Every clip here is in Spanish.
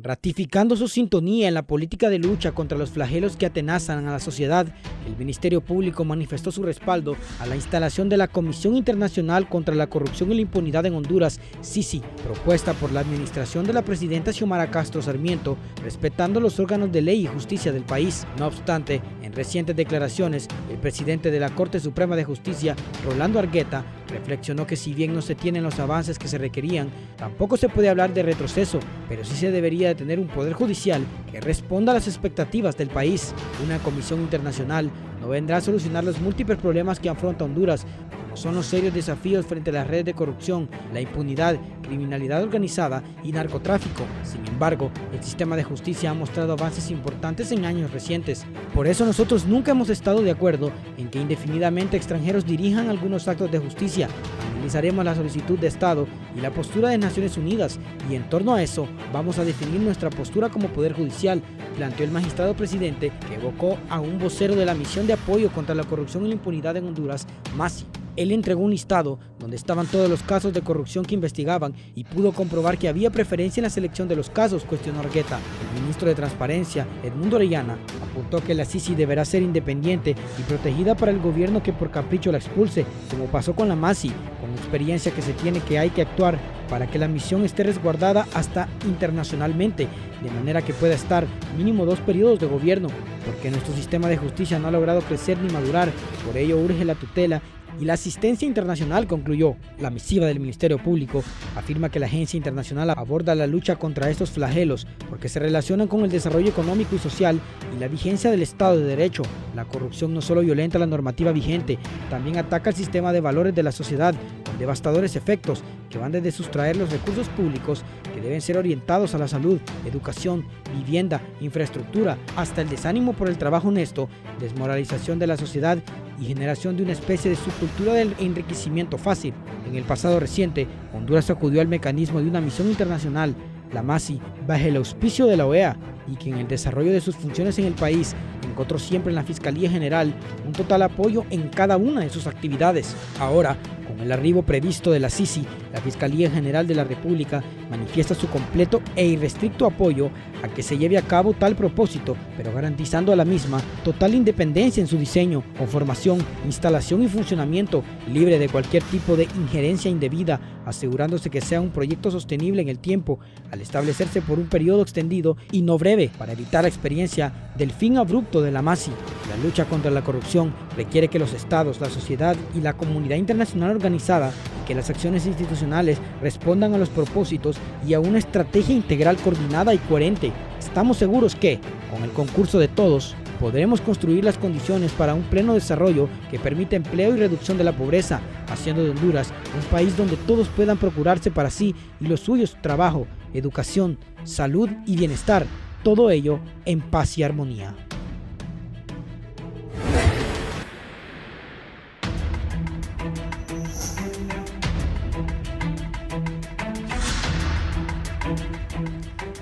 Ratificando su sintonía en la política de lucha contra los flagelos que atenazan a la sociedad, el Ministerio Público manifestó su respaldo a la instalación de la Comisión Internacional contra la Corrupción y la Impunidad en Honduras, CICI, propuesta por la administración de la presidenta Xiomara Castro Sarmiento, respetando los órganos de ley y justicia del país. No obstante, en recientes declaraciones, el presidente de la Corte Suprema de Justicia, Rolando Argueta, reflexionó que si bien no se tienen los avances que se requerían, tampoco se puede hablar de retroceso, pero sí se debería de tener un poder judicial que responda a las expectativas del país. Una comisión internacional no vendrá a solucionar los múltiples problemas que afronta Honduras, como son los serios desafíos frente a las redes de corrupción, la impunidad, criminalidad organizada y narcotráfico. Sin embargo, el sistema de justicia ha mostrado avances importantes en años recientes. Por eso nosotros nunca hemos estado de acuerdo en que indefinidamente extranjeros dirijan algunos actos de justicia. Analizaremos la solicitud de Estado y la postura de Naciones Unidas, y en torno a eso vamos a definir nuestra postura como Poder Judicial, planteó el magistrado presidente, que evocó a un vocero de la Misión de Apoyo contra la Corrupción y la Impunidad en Honduras, MASI. Él entregó un listado donde estaban todos los casos de corrupción que investigaban y pudo comprobar que había preferencia en la selección de los casos, cuestionó Argueta. El ministro de Transparencia, Edmundo Orellana, apuntó que la CICI deberá ser independiente y protegida para el gobierno que por capricho la expulse, como pasó con la MASI, con experiencia que se tiene que hay que actuar para que la misión esté resguardada hasta internacionalmente, de manera que pueda estar mínimo 2 periodos de gobierno, porque nuestro sistema de justicia no ha logrado crecer ni madurar. Por ello urge la tutela y la asistencia internacional, concluyó. La misiva del Ministerio Público afirma que la agencia internacional aborda la lucha contra estos flagelos porque se relacionan con el desarrollo económico y social y la vigencia del Estado de Derecho. La corrupción no solo violenta la normativa vigente, también ataca el sistema de valores de la sociedad con devastadores efectos que van desde sustraer los recursos públicos que deben ser orientados a la salud, educación, vivienda, infraestructura, hasta el desánimo por el trabajo honesto, desmoralización de la sociedad y generación de una especie de subcultura del enriquecimiento fácil. En el pasado reciente, Honduras acudió al mecanismo de una misión internacional, la MASI, bajo el auspicio de la OEA, y que en el desarrollo de sus funciones en el país encontró siempre en la Fiscalía General un total apoyo en cada una de sus actividades. Ahora, con el arribo previsto de la CICI, la Fiscalía General de la República manifiesta su completo e irrestricto apoyo a que se lleve a cabo tal propósito, pero garantizando a la misma total independencia en su diseño, conformación, instalación y funcionamiento, libre de cualquier tipo de injerencia indebida, asegurándose que sea un proyecto sostenible en el tiempo, al establecerse por un periodo extendido y no breve, para evitar la experiencia del fin abrupto de la MASI. La lucha contra la corrupción requiere que los estados, la sociedad y la comunidad internacional organizada y que las acciones institucionales respondan a los propósitos y a una estrategia integral coordinada y coherente. Estamos seguros que, con el concurso de todos, podremos construir las condiciones para un pleno desarrollo que permita empleo y reducción de la pobreza, haciendo de Honduras un país donde todos puedan procurarse para sí y los suyos trabajo, educación, salud y bienestar, todo ello en paz y armonía.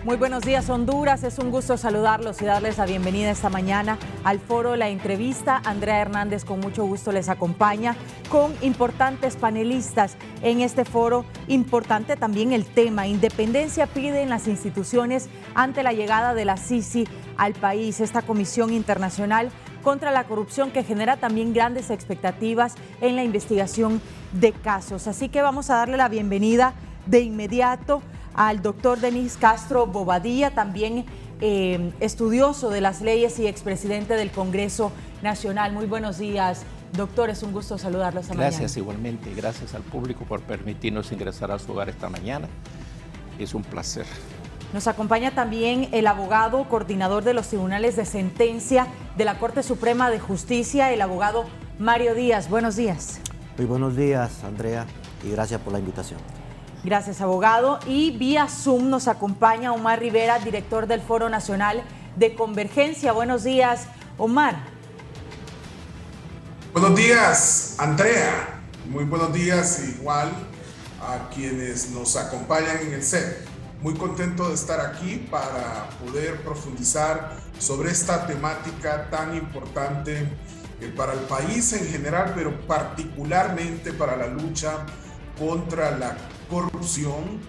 Muy buenos días, Honduras. Es un gusto saludarlos y darles la bienvenida esta mañana al foro La Entrevista. Andrea Hernández con mucho gusto les acompaña con importantes panelistas en este foro. Importante también el tema. Independencia piden las instituciones ante la llegada de la CICI al país, esta Comisión Internacional contra la Corrupción que genera también grandes expectativas en la investigación de casos. Así que vamos a darle la bienvenida de inmediato al doctor Denis Castro Bobadilla, también estudioso de las leyes y expresidente del Congreso Nacional. Muy buenos días, doctor, es un gusto saludarlo esta mañana. Gracias igualmente, gracias al público por permitirnos ingresar a su hogar esta mañana. Es un placer. Nos acompaña también el abogado coordinador de los tribunales de sentencia de la Corte Suprema de Justicia, el abogado Mario Díaz. Buenos días. Muy buenos días, Andrea, y gracias por la invitación. Gracias, abogado. Y vía Zoom nos acompaña Omar Rivera, director del Foro Nacional de Convergencia. Buenos días, Omar. Buenos días, Andrea. Muy buenos días igual a quienes nos acompañan en el set. Muy contento de estar aquí para poder profundizar sobre esta temática tan importante para el país en general, pero particularmente para la lucha contra la corrupción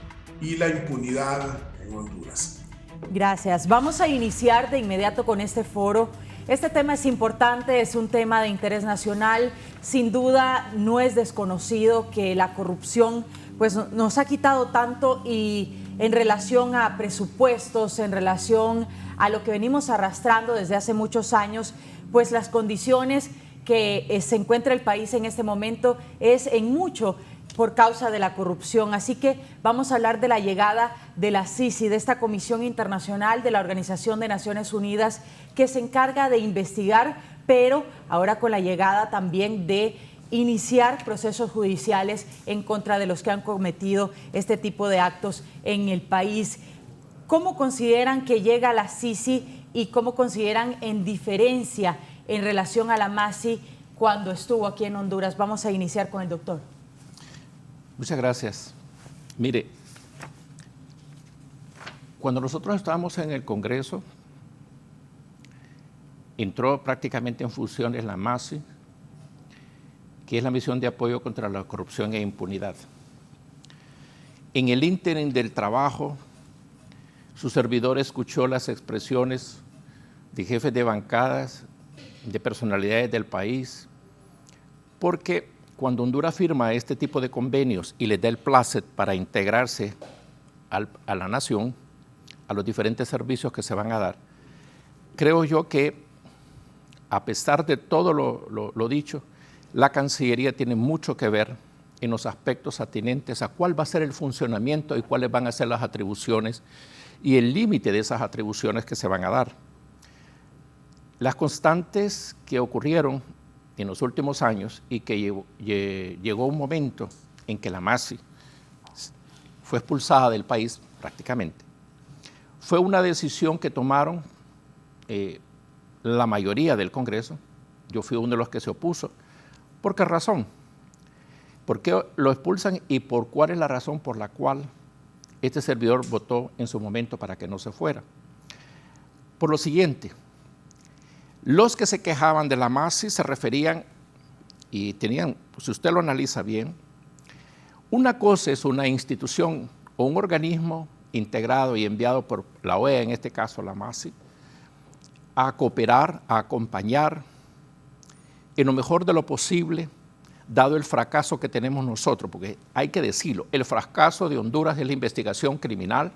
y la impunidad en Honduras. Gracias. Vamos a iniciar de inmediato con este foro. Este tema es importante, es un tema de interés nacional. Sin duda no es desconocido que la corrupción pues, nos ha quitado tanto, y en relación a presupuestos, en relación a lo que venimos arrastrando desde hace muchos años, pues las condiciones que se encuentra el país en este momento es en mucho por causa de la corrupción. Así que vamos a hablar de la llegada de la CICI, de esta Comisión Internacional de la Organización de Naciones Unidas, que se encarga de investigar, pero ahora con la llegada también de iniciar procesos judiciales en contra de los que han cometido este tipo de actos en el país. ¿Cómo consideran que llega la CICI y cómo consideran en diferencia en relación a la MASI cuando estuvo aquí en Honduras? Vamos a iniciar con el doctor. Muchas gracias. Mire, cuando nosotros estábamos en el Congreso, entró prácticamente en funciones la MASI, que es la Misión de Apoyo contra la Corrupción e Impunidad. En el ínterin del trabajo, su servidor escuchó las expresiones de jefes de bancadas, de personalidades del país, porque cuando Honduras firma este tipo de convenios y les da el plácet para integrarse a la nación, a los diferentes servicios que se van a dar, creo yo que, a pesar de todo lo dicho, la Cancillería tiene mucho que ver en los aspectos atinentes a cuál va a ser el funcionamiento y cuáles van a ser las atribuciones y el límite de esas atribuciones que se van a dar. Las constantes que ocurrieron en los últimos años y que llegó un momento en que la MASI fue expulsada del país prácticamente, fue una decisión que tomaron la mayoría del Congreso. Yo fui uno de los que se opuso. ¿Por qué razón? ¿Por qué lo expulsan y por cuál es la razón por la cual este servidor votó en su momento para que no se fuera? Por lo siguiente, los que se quejaban de la MASI se referían y tenían, si usted lo analiza bien, una cosa es una institución o un organismo integrado y enviado por la OEA, en este caso la MASI, a cooperar, a acompañar en lo mejor de lo posible, dado el fracaso que tenemos nosotros, porque hay que decirlo, el fracaso de Honduras es la investigación criminal,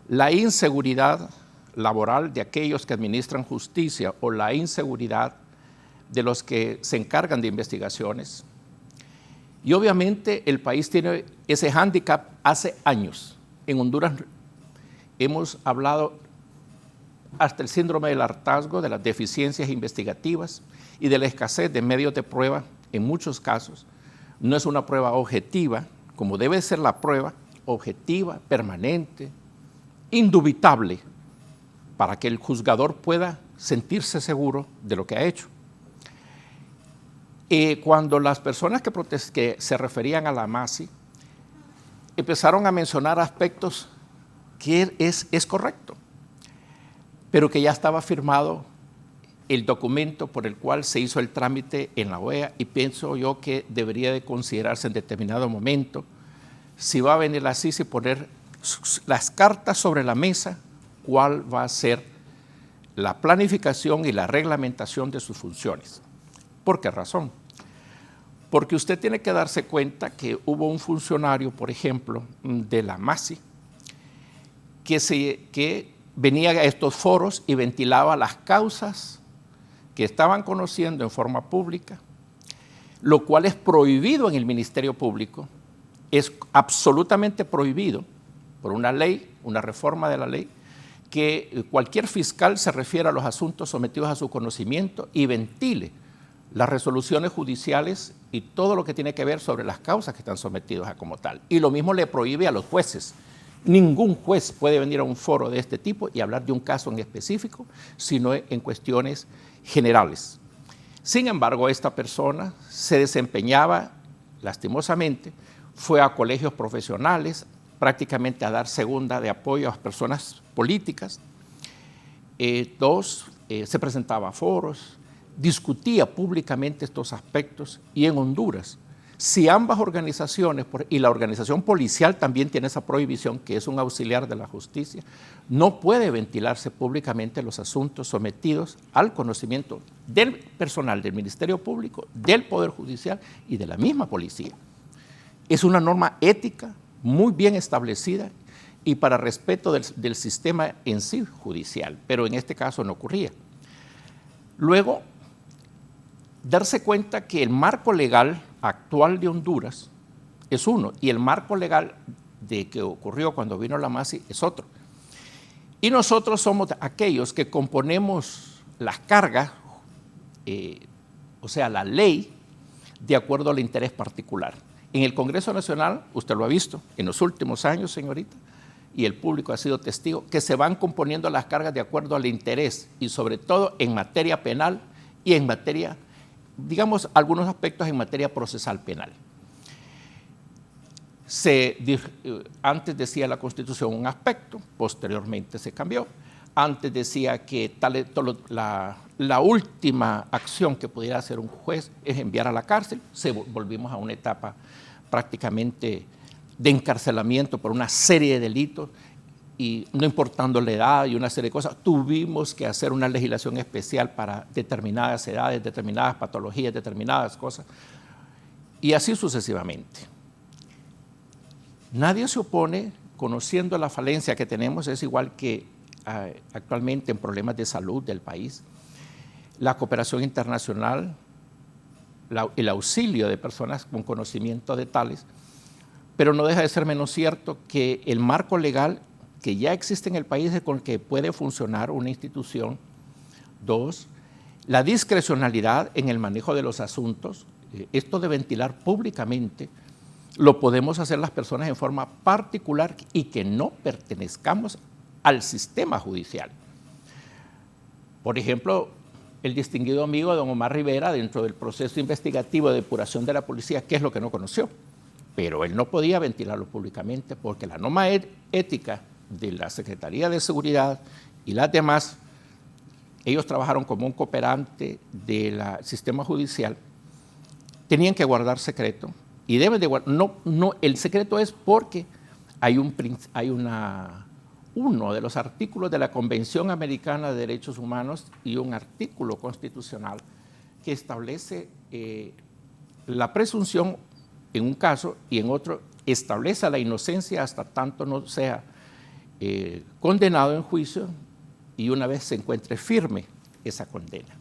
la inseguridad laboral de aquellos que administran justicia o la inseguridad de los que se encargan de investigaciones. Y obviamente el país tiene ese hándicap hace años. En Honduras hemos hablado hasta el síndrome del hartazgo, de las deficiencias investigativas y de la escasez de medios de prueba en muchos casos. No es una prueba objetiva, como debe ser la prueba, objetiva, permanente, indubitable, para que el juzgador pueda sentirse seguro de lo que ha hecho. Cuando las personas que se referían a la MASI empezaron a mencionar aspectos que es correcto, pero que ya estaba firmado el documento por el cual se hizo el trámite en la OEA, y pienso yo que debería de considerarse en determinado momento si va a venir la CICI poner las cartas sobre la mesa, cuál va a ser la planificación y la reglamentación de sus funciones. ¿Por qué razón? Porque usted tiene que darse cuenta que hubo un funcionario, por ejemplo, de la MASI, que venía a estos foros y ventilaba las causas que estaban conociendo en forma pública, lo cual es prohibido en el Ministerio Público, es absolutamente prohibido por una ley, una reforma de la ley, que cualquier fiscal se refiera a los asuntos sometidos a su conocimiento y ventile las resoluciones judiciales y todo lo que tiene que ver sobre las causas que están sometidos a como tal. Y lo mismo le prohíbe a los jueces. Ningún juez puede venir a un foro de este tipo y hablar de un caso en específico, sino en cuestiones generales. Sin embargo, esta persona se desempeñaba, lastimosamente, fue a colegios profesionales, prácticamente a dar segunda de apoyo a las personas políticas. Se presentaba a foros, discutía públicamente estos aspectos, y en Honduras Si ambas organizaciones, y la organización policial también tiene esa prohibición, que es un auxiliar de la justicia, no puede ventilarse públicamente los asuntos sometidos al conocimiento del personal del Ministerio Público, del Poder Judicial y de la misma policía. Es una norma ética muy bien establecida y para respeto del sistema en sí judicial, pero en este caso no ocurría. Luego, darse cuenta que el marco legal actual de Honduras es uno y el marco legal de que ocurrió cuando vino la MASI es otro. Y nosotros somos aquellos que componemos las cargas, o sea, la ley, de acuerdo al interés particular. En el Congreso Nacional, usted lo ha visto en los últimos años, señorita, y el público ha sido testigo, que se van componiendo las cargas de acuerdo al interés y sobre todo en materia penal y en materia, digamos, algunos aspectos en materia procesal penal. Antes decía la Constitución un aspecto, posteriormente se cambió. Antes decía que la última acción que pudiera hacer un juez es enviar a la cárcel. Volvimos a una etapa prácticamente de encarcelamiento por una serie de delitos y no importando la edad y una serie de cosas, tuvimos que hacer una legislación especial para determinadas edades, determinadas patologías, determinadas cosas, y así sucesivamente. Nadie se opone, conociendo la falencia que tenemos, es igual que actualmente en problemas de salud del país, la cooperación internacional, el auxilio de personas con conocimiento de tales, pero no deja de ser menos cierto que el marco legal que ya existe en el país es con el que puede funcionar una institución. Dos, la discrecionalidad en el manejo de los asuntos, esto de ventilar públicamente, lo podemos hacer las personas en forma particular y que no pertenezcamos al sistema judicial. Por ejemplo, el distinguido amigo don Omar Rivera, dentro del proceso investigativo de depuración de la policía, ¿qué es lo que no conoció? Pero él no podía ventilarlo públicamente porque la norma ética de la Secretaría de Seguridad y las demás, ellos trabajaron como un cooperante del sistema judicial, tenían que guardar secreto y deben de guardar, el secreto es porque hay uno de los artículos de la Convención Americana de Derechos Humanos y un artículo constitucional que establece la presunción en un caso y en otro establece la inocencia hasta tanto no sea condenado en juicio y una vez se encuentre firme esa condena.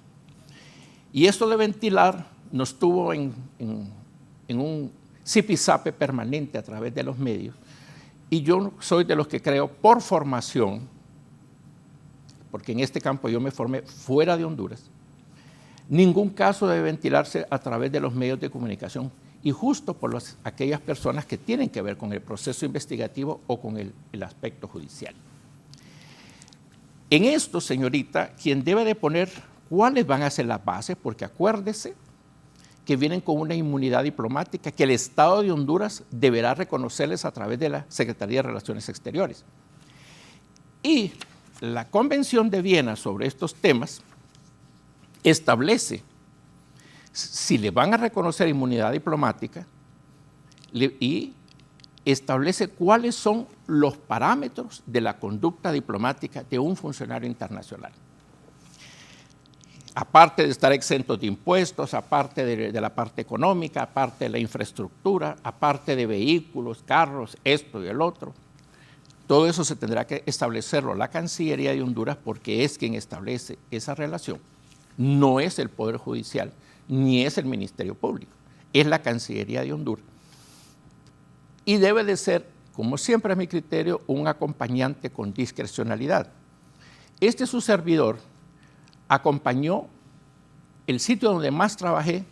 Y esto de ventilar nos tuvo en un zipizape permanente a través de los medios y yo soy de los que creo por formación, porque en este campo yo me formé fuera de Honduras, ningún caso debe ventilarse a través de los medios de comunicación y justo por aquellas personas que tienen que ver con el proceso investigativo o con el aspecto judicial. En esto, señorita, quien debe de poner cuáles van a ser las bases, porque acuérdese que vienen con una inmunidad diplomática que el Estado de Honduras deberá reconocerles a través de la Secretaría de Relaciones Exteriores. Y la Convención de Viena sobre estos temas establece si le van a reconocer inmunidad diplomática y establece cuáles son los parámetros de la conducta diplomática de un funcionario internacional. Aparte de estar exentos de impuestos, aparte de la parte económica, aparte de la infraestructura, aparte de vehículos, carros, esto y el otro, todo eso se tendrá que establecerlo la Cancillería de Honduras porque es quien establece esa relación. No es el Poder Judicial, ni es el Ministerio Público, es la Cancillería de Honduras. Y debe de ser, como siempre a mi criterio, un acompañante con discrecionalidad. Este su servidor acompañó el sitio donde más trabajé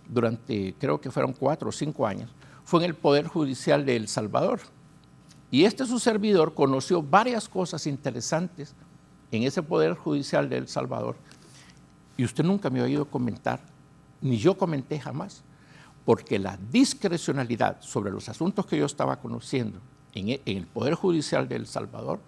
durante, creo que fueron 4 o 5 años, fue en el Poder Judicial de El Salvador. Y este su servidor conoció varias cosas interesantes en ese Poder Judicial de El Salvador. Y usted nunca me ha oído comentar, ni yo comenté jamás, porque la discrecionalidad sobre los asuntos que yo estaba conociendo en el Poder Judicial de El Salvador,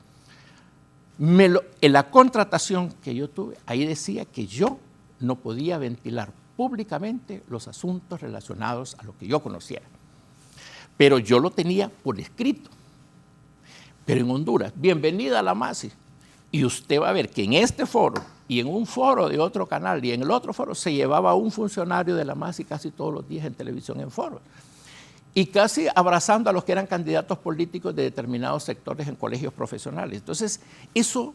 en la contratación que yo tuve, ahí decía que yo no podía ventilar públicamente los asuntos relacionados a lo que yo conociera. Pero yo lo tenía por escrito. Pero en Honduras, bienvenida a la MASI. Y usted va a ver que en este foro y en un foro de otro canal y en el otro foro se llevaba un funcionario de la MASI casi todos los días en televisión en foros. Y casi abrazando a los que eran candidatos políticos de determinados sectores en colegios profesionales. Entonces, eso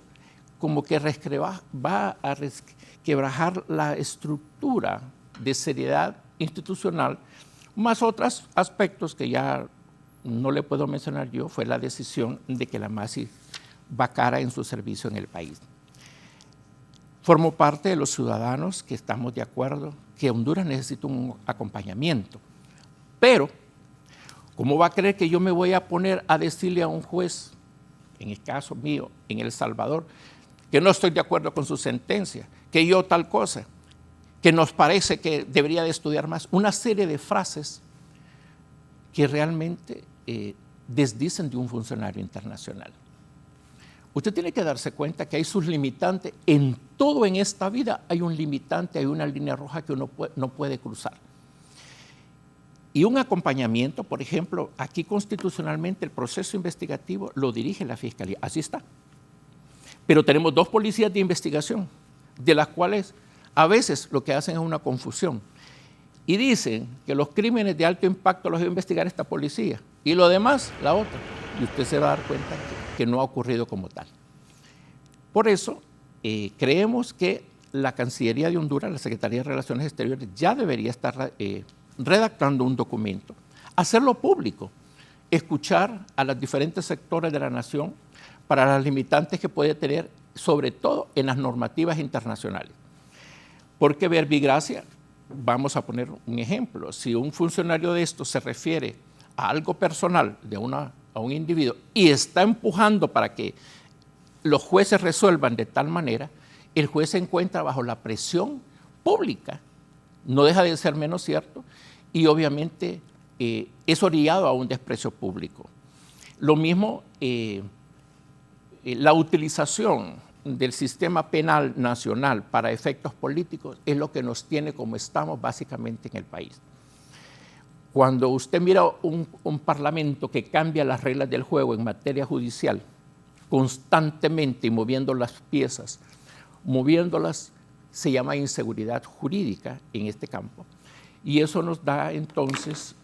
como que va a resquebrajar la estructura de seriedad institucional, más otros aspectos que ya no le puedo mencionar yo, fue la decisión de que la MASI vacara en su servicio en el país. Formo parte de los ciudadanos que estamos de acuerdo que Honduras necesita un acompañamiento, pero ¿cómo va a creer que yo me voy a poner a decirle a un juez, en el caso mío, en El Salvador, que no estoy de acuerdo con su sentencia, que yo tal cosa, que nos parece que debería de estudiar más? Una serie de frases que realmente desdicen de un funcionario internacional. Usted tiene que darse cuenta que hay sus limitantes. En todo en esta vida hay un limitante, hay una línea roja que uno no puede cruzar. Y un acompañamiento, por ejemplo, aquí constitucionalmente el proceso investigativo lo dirige la Fiscalía, así está. Pero tenemos 2 policías de investigación, de las cuales a veces lo que hacen es una confusión. Y dicen que los crímenes de alto impacto los debe investigar esta policía y lo demás, la otra. Y usted se va a dar cuenta que no ha ocurrido como tal. Por eso, creemos que la Cancillería de Honduras, la Secretaría de Relaciones Exteriores, ya debería estar redactando un documento, hacerlo público, escuchar a los diferentes sectores de la nación para las limitantes que puede tener, sobre todo en las normativas internacionales. Porque verbigracia, vamos a poner un ejemplo, si un funcionario de esto se refiere a algo personal a un individuo y está empujando para que los jueces resuelvan de tal manera, el juez se encuentra bajo la presión pública, no deja de ser menos cierto, y obviamente es orillado a un desprecio público. Lo mismo, la utilización del sistema penal nacional para efectos políticos es lo que nos tiene como estamos básicamente en el país. Cuando usted mira un parlamento que cambia las reglas del juego en materia judicial constantemente y moviendo las piezas, moviéndolas, se llama inseguridad jurídica en este campo. Y eso nos da entonces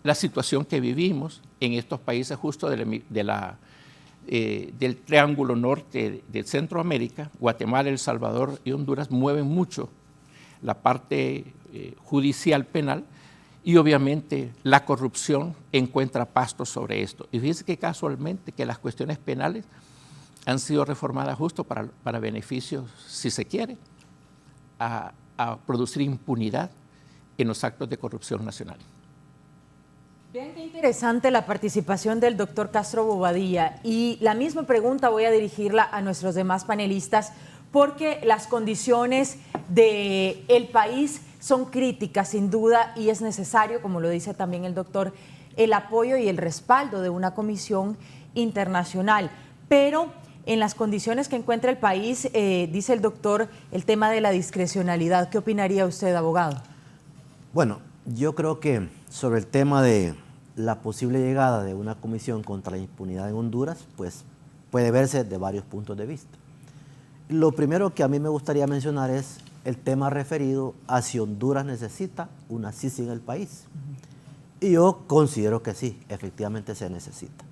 la situación que vivimos en estos países justo del Triángulo Norte de Centroamérica. Guatemala, El Salvador y Honduras mueven mucho la parte judicial penal, y obviamente la corrupción encuentra pasto sobre esto. Y fíjense que casualmente que las cuestiones penales han sido reformadas justo para beneficios, si se quiere, a producir impunidad en los actos de corrupción nacional. Vean qué interesante la participación del doctor Castro Bobadilla, y la misma pregunta voy a dirigirla a nuestros demás panelistas, porque las condiciones del país son críticas sin duda, y es necesario, como lo dice también el doctor, el apoyo y el respaldo de una comisión internacional. Pero en las condiciones que encuentra el país, dice el doctor, el tema de la discrecionalidad. ¿Qué opinaría usted, abogado? Bueno, yo creo que sobre el tema de la posible llegada de una comisión contra la impunidad en Honduras, pues puede verse de varios puntos de vista. Lo primero que a mí me gustaría mencionar es el tema referido a si Honduras necesita una CICIG en el país. Y yo considero que sí, efectivamente se necesita.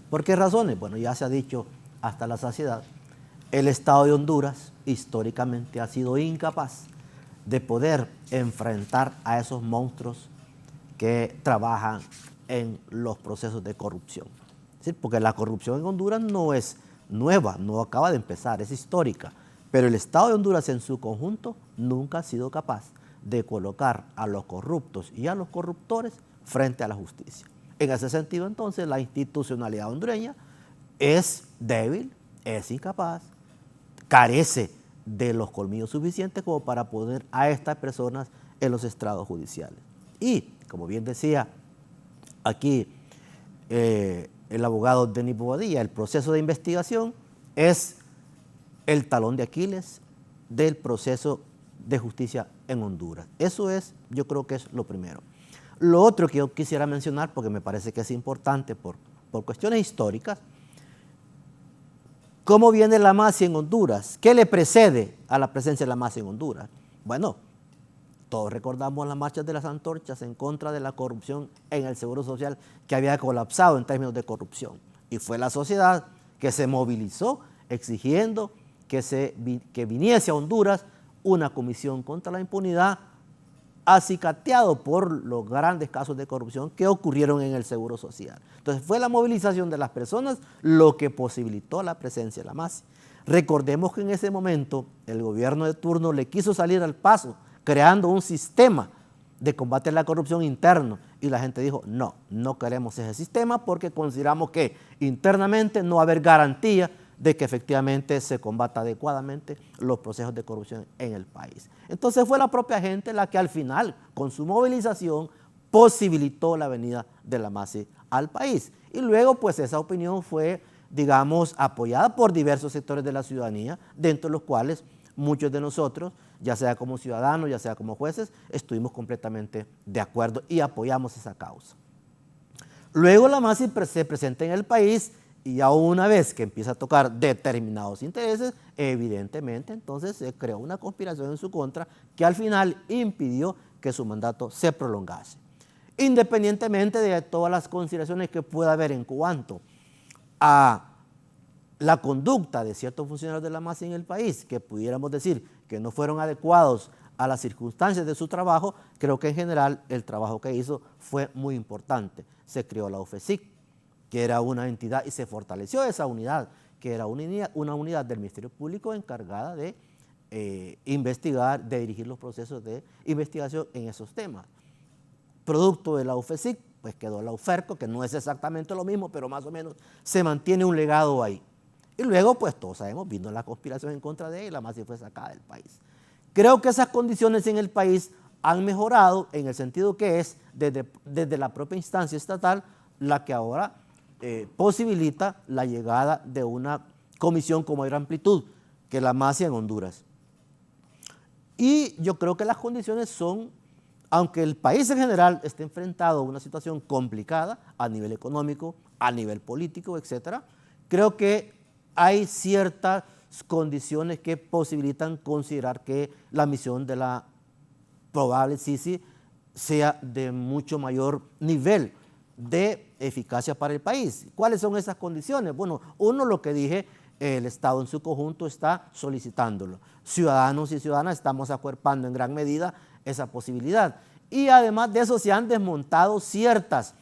¿Por qué razones? Bueno, ya se ha dicho hasta la saciedad, el Estado de Honduras históricamente ha sido incapaz de poder enfrentar a esos monstruos que trabajan en los procesos de corrupción. ¿Sí? Porque la corrupción en Honduras no es nueva, no acaba de empezar, es histórica. Pero el Estado de Honduras en su conjunto nunca ha sido capaz de colocar a los corruptos y a los corruptores frente a la justicia. En ese sentido, entonces, la institucionalidad hondureña es débil, es incapaz, carece de los colmillos suficientes como para poner a estas personas en los estrados judiciales. Y, como bien decía aquí el abogado Denis Bobadilla, el proceso de investigación es el talón de Aquiles del proceso de Justicia en Honduras. Eso es, yo creo que es lo primero. Lo otro que yo quisiera mencionar, porque me parece que es importante por cuestiones históricas, ¿cómo viene la MASI en Honduras? ¿Qué le precede a la presencia de la MASI en Honduras? Bueno, todos recordamos las marchas de las antorchas en contra de la corrupción en el Seguro Social, que había colapsado en términos de corrupción. Y fue la sociedad que se movilizó exigiendo que viniese a Honduras una comisión contra la impunidad, acicateado por los grandes casos de corrupción que ocurrieron en el Seguro Social. Entonces fue la movilización de las personas lo que posibilitó la presencia de la MASI. Recordemos que en ese momento el gobierno de turno le quiso salir al paso, creando un sistema de combate a la corrupción interno, y la gente dijo, no, no queremos ese sistema porque consideramos que internamente no va a haber garantía de que efectivamente se combata adecuadamente los procesos de corrupción en el país. Entonces fue la propia gente la que al final, con su movilización, posibilitó la venida de la MASI al país. Y luego pues esa opinión fue, digamos, apoyada por diversos sectores de la ciudadanía, dentro de los cuales muchos de nosotros, ya sea como ciudadanos, ya sea como jueces, estuvimos completamente de acuerdo y apoyamos esa causa. Luego la MASI se presenta en el país y ya una vez que empieza a tocar determinados intereses, evidentemente entonces se creó una conspiración en su contra que al final impidió que su mandato se prolongase. Independientemente de todas las consideraciones que pueda haber en cuanto a la conducta de ciertos funcionarios de la MASI en el país, que pudiéramos decir que no fueron adecuados a las circunstancias de su trabajo, creo que en general el trabajo que hizo fue muy importante. Se creó la UFESIC, que era una entidad, y se fortaleció esa unidad, que era una unidad del Ministerio Público encargada de investigar, de dirigir los procesos de investigación en esos temas. Producto de la UFESIC, pues quedó la UFERCO, que no es exactamente lo mismo, pero más o menos se mantiene un legado ahí. Y luego, pues todos sabemos, vino la conspiración en contra de ella y la MASI fue sacada del país. Creo que esas condiciones en el país han mejorado en el sentido que es desde la propia instancia estatal la que ahora posibilita la llegada de una comisión con mayor amplitud que la MASI en Honduras. Y yo creo que las condiciones son, aunque el país en general esté enfrentado a una situación complicada a nivel económico, a nivel político, etcétera, creo que hay ciertas condiciones que posibilitan considerar que la misión de la probable Sisi sea de mucho mayor nivel de eficacia para el país. ¿Cuáles son esas condiciones? Bueno, uno, lo que dije, el Estado en su conjunto está solicitándolo. Ciudadanos y ciudadanas estamos acuerpando en gran medida esa posibilidad. Y además de eso se han desmontado ciertas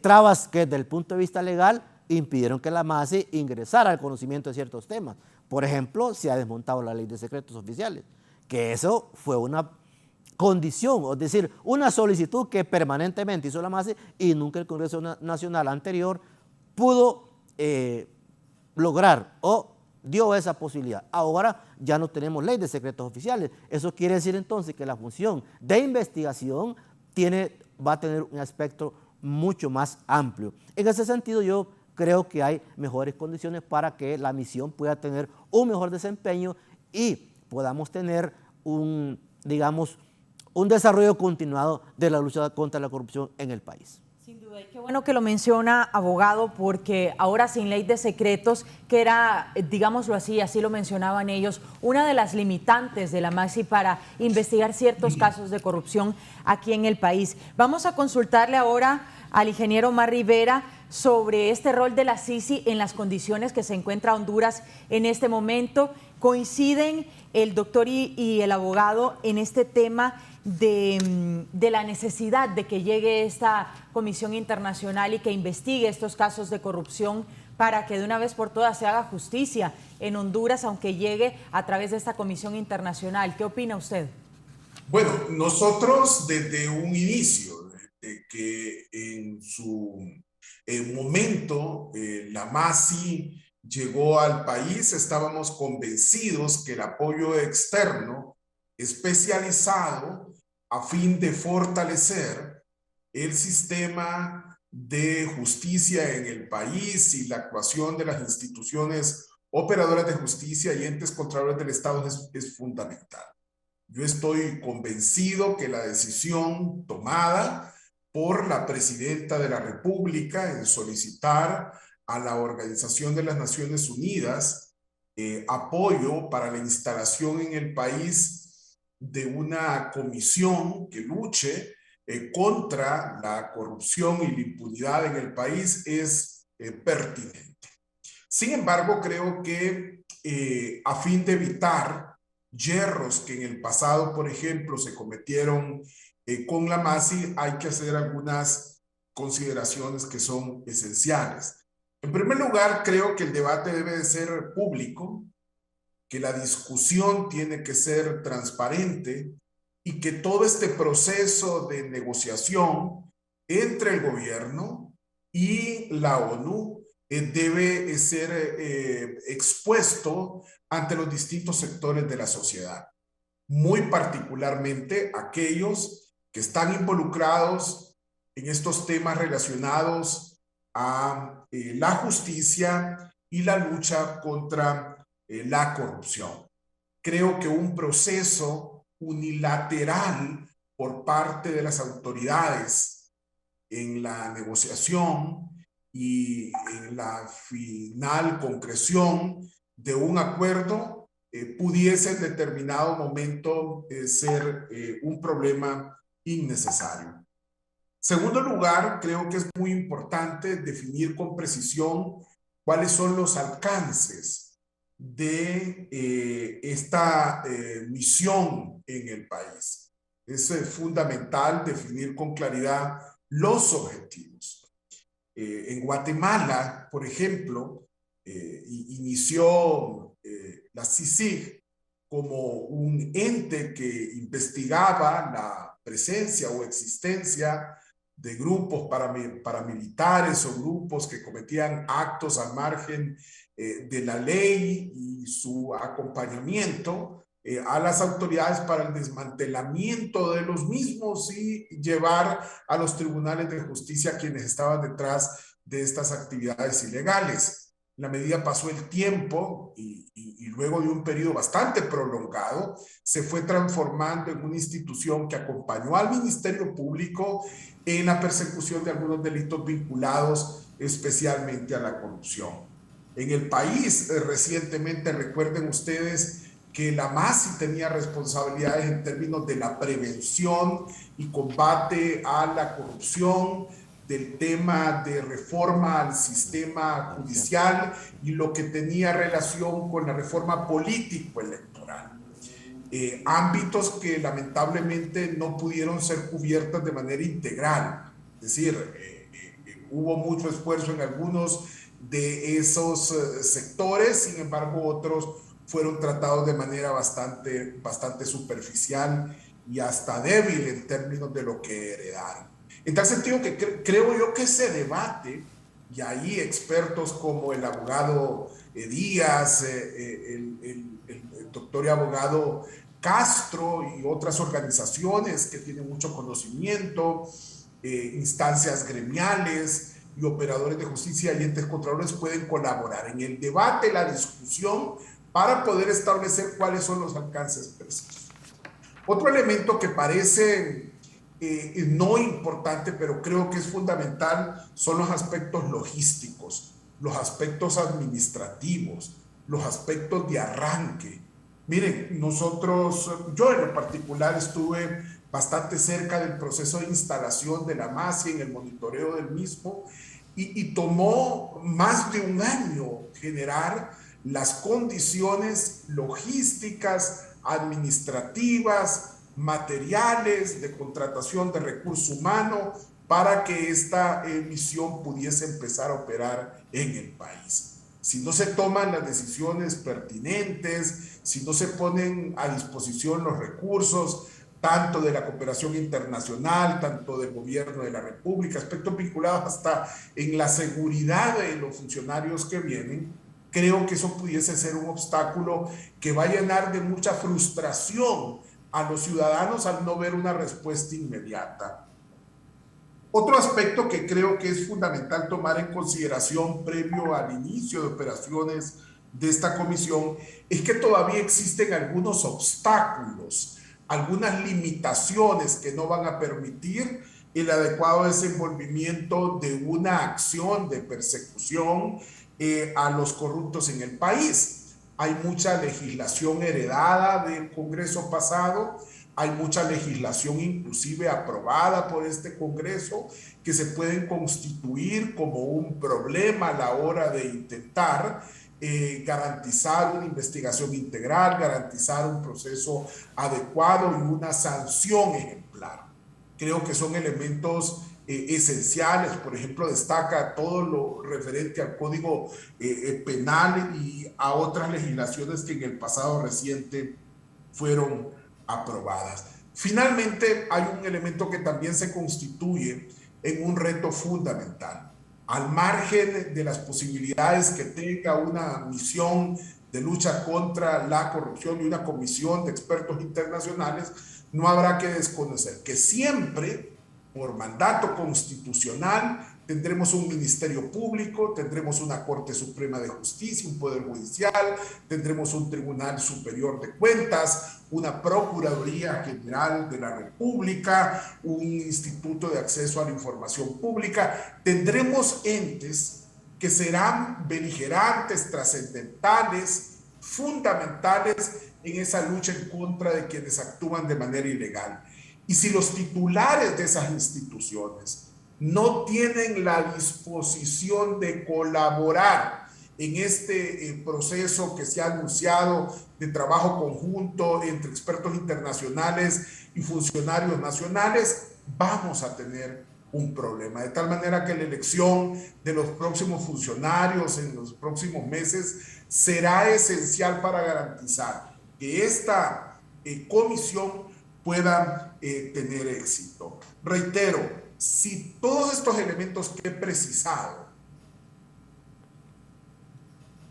trabas que desde el punto de vista legal impidieron que la MASI ingresara al conocimiento de ciertos temas. Por ejemplo, se ha desmontado la ley de secretos oficiales, que eso fue una condición, es decir, una solicitud que permanentemente hizo la MASI y nunca el Congreso Nacional anterior pudo lograr o dio esa posibilidad. Ahora ya no tenemos ley de secretos oficiales. Eso quiere decir entonces que la función de investigación va a tener un aspecto mucho más amplio. En ese sentido, yo creo que hay mejores condiciones para que la misión pueda tener un mejor desempeño y podamos tener un desarrollo continuado de la lucha contra la corrupción en el país. Sin duda, y qué bueno que lo menciona, abogado, porque ahora sin ley de secretos, que era, digámoslo así lo mencionaban ellos, una de las limitantes de la MASI para investigar ciertos casos de corrupción aquí en el país. Vamos a consultarle ahora al ingeniero Omar Rivera sobre este rol de la Sisi en las condiciones que se encuentra Honduras en este momento. ¿Coinciden el doctor y el abogado en este tema de la necesidad de que llegue esta comisión internacional y que investigue estos casos de corrupción para que de una vez por todas se haga justicia en Honduras, aunque llegue a través de esta comisión internacional? ¿Qué opina usted? Bueno, nosotros desde un inicio, desde que en su momento la MASI llegó al país, estábamos convencidos que el apoyo externo especializado a fin de fortalecer el sistema de justicia en el país y la actuación de las instituciones operadoras de justicia y entes controladores del Estado es fundamental. Yo estoy convencido que la decisión tomada por la Presidenta de la República en solicitar a la Organización de las Naciones Unidas apoyo para la instalación en el país de una comisión que luche contra la corrupción y la impunidad en el país es pertinente. Sin embargo, creo que a fin de evitar yerros que en el pasado, por ejemplo, se cometieron con la MASI, hay que hacer algunas consideraciones que son esenciales. En primer lugar, creo que el debate debe de ser público, que la discusión tiene que ser transparente y que todo este proceso de negociación entre el gobierno y la ONU debe ser expuesto ante los distintos sectores de la sociedad, muy particularmente aquellos que están involucrados en estos temas relacionados a la justicia y la lucha contra la corrupción. Creo que un proceso unilateral por parte de las autoridades en la negociación y en la final concreción de un acuerdo pudiese en determinado momento ser un problema innecesario. Segundo lugar, creo que es muy importante definir con precisión cuáles son los alcances de esta misión en el país. Es fundamental definir con claridad los objetivos. En Guatemala, por ejemplo, inició la CICIG como un ente que investigaba la presencia o existencia de grupos paramilitares o grupos que cometían actos al margen de la ley y su acompañamiento a las autoridades para el desmantelamiento de los mismos y llevar a los tribunales de justicia a quienes estaban detrás de estas actividades ilegales. La medida pasó el tiempo y luego de un periodo bastante prolongado se fue transformando en una institución que acompañó al Ministerio Público en la persecución de algunos delitos vinculados especialmente a la corrupción. En el país recientemente, recuerden ustedes que la MASI tenía responsabilidades en términos de la prevención y combate a la corrupción, del tema de reforma al sistema judicial y lo que tenía relación con la reforma político-electoral. Ámbitos que lamentablemente no pudieron ser cubiertos de manera integral. Es decir, hubo mucho esfuerzo en algunos de esos sectores, sin embargo otros fueron tratados de manera bastante superficial y hasta débil en términos de lo que heredaron. En tal sentido que creo yo que ese debate, y ahí expertos como el abogado Díaz, el doctor y abogado Castro y otras organizaciones que tienen mucho conocimiento, instancias gremiales y operadores de justicia y entes contralores pueden colaborar en el debate, la discusión, para poder establecer cuáles son los alcances precisos. Otro elemento que parece no importante, pero creo que es fundamental, son los aspectos logísticos, los aspectos administrativos, los aspectos de arranque. Miren, yo en lo particular estuve bastante cerca del proceso de instalación de la MASI, en el monitoreo del mismo, y tomó más de un año generar las condiciones logísticas, administrativas, materiales, de contratación de recurso humano para que esta misión pudiese empezar a operar en el país. Si no se toman las decisiones pertinentes, si no se ponen a disposición los recursos, tanto de la cooperación internacional, tanto del gobierno de la República, aspectos vinculados hasta en la seguridad de los funcionarios que vienen, creo que eso pudiese ser un obstáculo que va a llenar de mucha frustración a los ciudadanos al no ver una respuesta inmediata. Otro aspecto que creo que es fundamental tomar en consideración previo al inicio de operaciones de esta comisión es que todavía existen algunos obstáculos algunas limitaciones que no van a permitir el adecuado desenvolvimiento de una acción de persecución a los corruptos en el país. Hay mucha legislación heredada del Congreso pasado, hay mucha legislación inclusive aprobada por este Congreso que se pueden constituir como un problema a la hora de intentar garantizar una investigación integral, garantizar un proceso adecuado y una sanción ejemplar. Creo que son elementos esenciales. Por ejemplo, destaca todo lo referente al Código Penal y a otras legislaciones que en el pasado reciente fueron aprobadas. Finalmente, hay un elemento que también se constituye en un reto fundamental. Al margen de las posibilidades que tenga una misión de lucha contra la corrupción y una comisión de expertos internacionales, no habrá que desconocer que siempre, por mandato constitucional, tendremos un ministerio público, tendremos una Corte Suprema de Justicia, un Poder Judicial, tendremos un Tribunal Superior de Cuentas, una Procuraduría General de la República, un Instituto de Acceso a la Información Pública. Tendremos entes que serán beligerantes, trascendentales, fundamentales en esa lucha en contra de quienes actúan de manera ilegal. Y si los titulares de esas instituciones no tienen la disposición de colaborar en este proceso que se ha anunciado de trabajo conjunto entre expertos internacionales y funcionarios nacionales, vamos a tener un problema. De tal manera que la elección de los próximos funcionarios en los próximos meses será esencial para garantizar que esta comisión pueda tener éxito. Reitero, si todos estos elementos que he precisado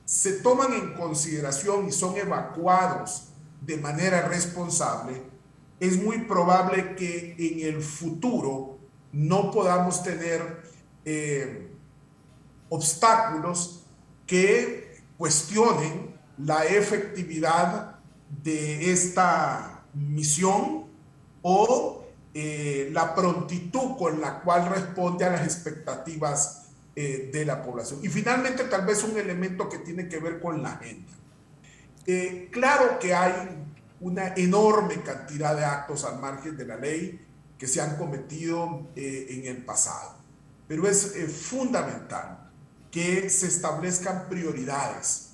se toman en consideración y son evacuados de manera responsable, es muy probable que en el futuro no podamos tener obstáculos que cuestionen la efectividad de esta misión o la prontitud con la cual responde a las expectativas de la población. Y finalmente, tal vez un elemento que tiene que ver con la agenda. Claro que hay una enorme cantidad de actos al margen de la ley que se han cometido en el pasado, pero es fundamental que se establezcan prioridades.